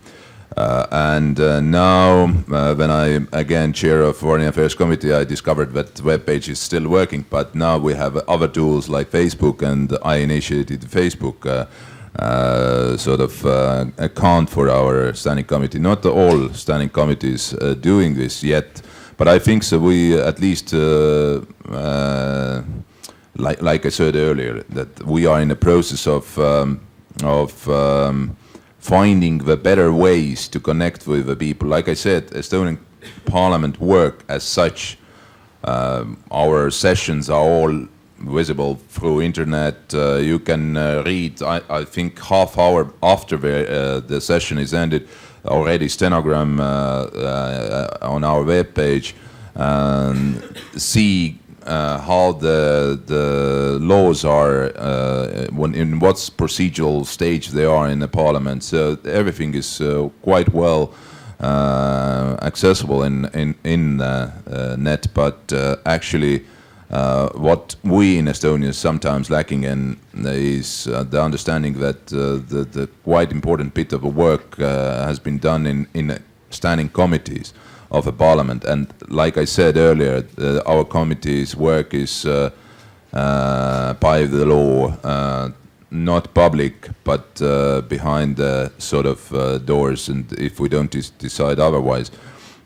And now, when I again chair of Foreign Affairs Committee, I discovered that web page is still working. But now we have other tools like Facebook, and I initiated Facebook account for our standing committee. Not all standing committees doing this yet, but I think so. We at least, like I said earlier, that we are in a process of finding the better ways to connect with the people. Like I said, Estonian Parliament work as such. Our sessions are all visible through internet. You can read, I think, half hour after the session is ended, already stenogram on our webpage, and see how the laws are, in what procedural stage they are in the parliament. So everything is quite well accessible in net, but actually what we in Estonia is sometimes lacking in is the understanding that the quite important bit of work has been done in standing committees of a parliament. And like I said earlier, our committee's work is by the law, not public, but behind the sort of doors, and if we don't decide otherwise.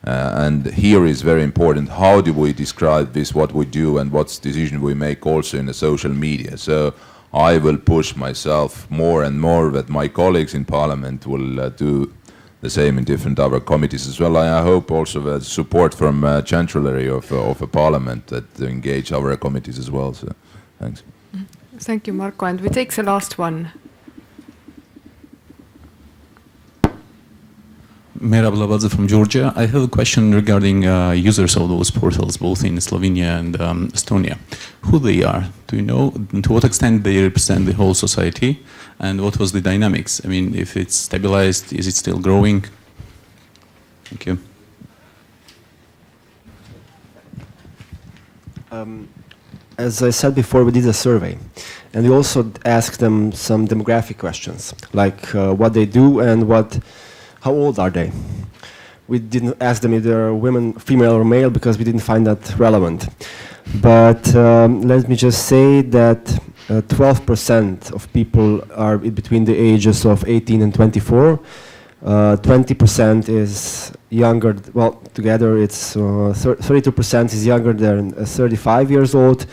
And here is very important, how do we describe this, what we do, and what decision we make also in the social media. So I will push myself more and more that my colleagues in parliament will do the same in different other committees as well. I hope also the support from Chancellery of a parliament that engage our committees as well. So thanks. Thank you, Marko. And we take the last one. Merab Lavadze from Georgia. I have a question regarding users of those portals, both in Slovenia and Estonia. Who they are? Do you know to what extent they represent the whole society? And what was the dynamics? I mean, if it's stabilized, is it still growing? Thank you. As I said before, we did a survey. And we also asked them some demographic questions, like what they do and how old are they? We didn't ask them if they're women, female or male, because we didn't find that relevant. But let me just say that 12% of people are between the ages of 18 and 24. 20% is younger, well, together it's 32% is younger than 35 years old.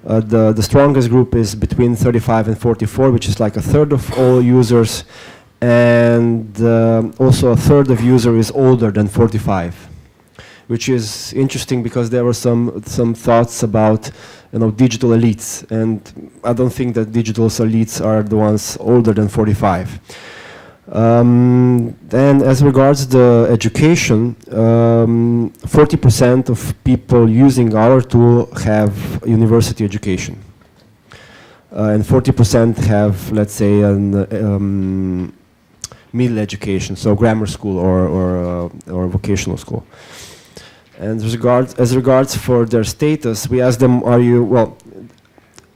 The strongest group is between 35 and 44, which is like a third of all users. And also a third of users is older than 45, which is interesting because there were some thoughts about, you know, digital elites, and I don't think that digital elites are the ones older than 45. Then as regards the education, 40% of people using our tool have university education. And 40% have, let's say, an middle education, so grammar school or vocational school. And as regards for their status, we asked them, are you, well,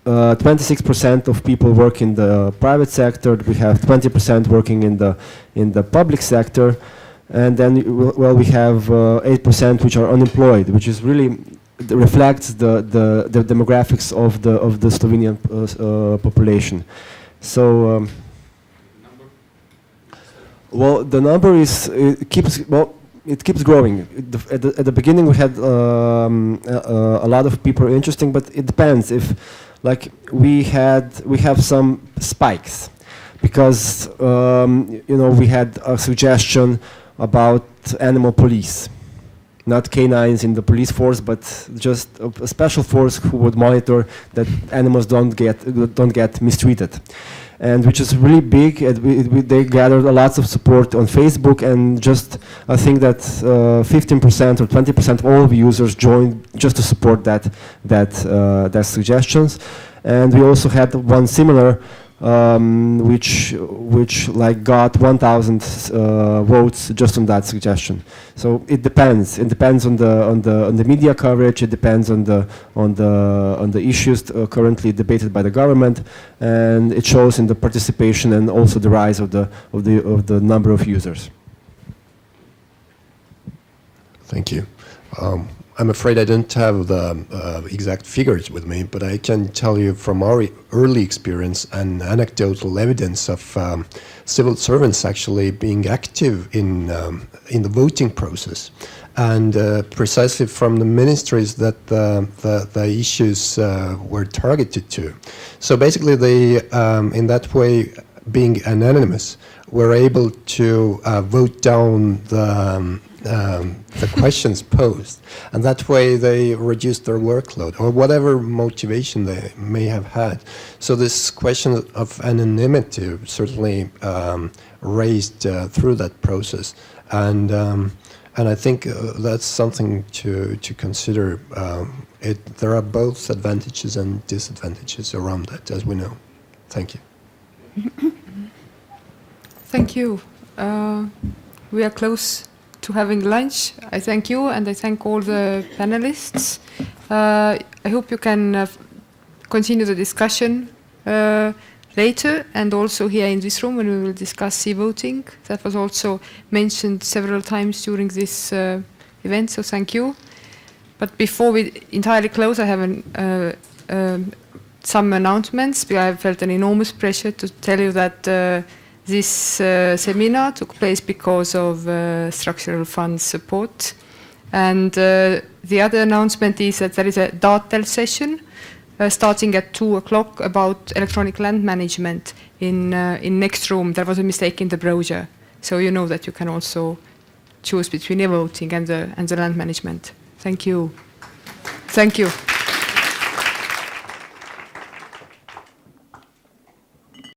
26% of people work in the private sector, we have 20% working in the public sector, and then, well, we have 8% which are unemployed, which is really reflects the demographics of the Slovenian population. So, well, the number is it keeps growing. At the beginning, we had a lot of people interesting, but it depends. If, like, we have some spikes, because you know, we had a suggestion about animal police, not canines in the police force, but just a special force who would monitor that animals don't get mistreated. And which is really big. They gathered a lot of support on Facebook, and just I think that 15% or 20% of all the users joined just to support that suggestions. And we also had one similar, which like got 1,000 votes just on that suggestion. So it depends. It depends on the media coverage. It depends on the issues currently debated by the government, and it shows in the participation and also the rise of the number of users. Thank you. I'm afraid I don't have the exact figures with me, but I can tell you from our early experience and anecdotal evidence of civil servants actually being active in the voting process, and precisely from the ministries that the issues were targeted to. So basically, they in that way being anonymous, were able to vote down the questions posed, and that way they reduced their workload or whatever motivation they may have had. So this question of anonymity certainly raised through that process, and I think that's something to consider. There are both advantages and disadvantages around that, as we know. Thank you. Thank you. We are close to having lunch. I thank you, and I thank all the panelists. I hope you can continue the discussion later, and also here in this room when we will discuss e-voting. That was also mentioned several times during this event, so thank you. But before we entirely close, I have some announcements. I felt an enormous pressure to tell you that this seminar took place because of structural fund support. And the other announcement is that there is a Datel session starting at 2 o'clock about electronic land management in next room. There was a mistake in the brochure. So you know that you can also choose between e-voting and the land management. Thank you. Thank you.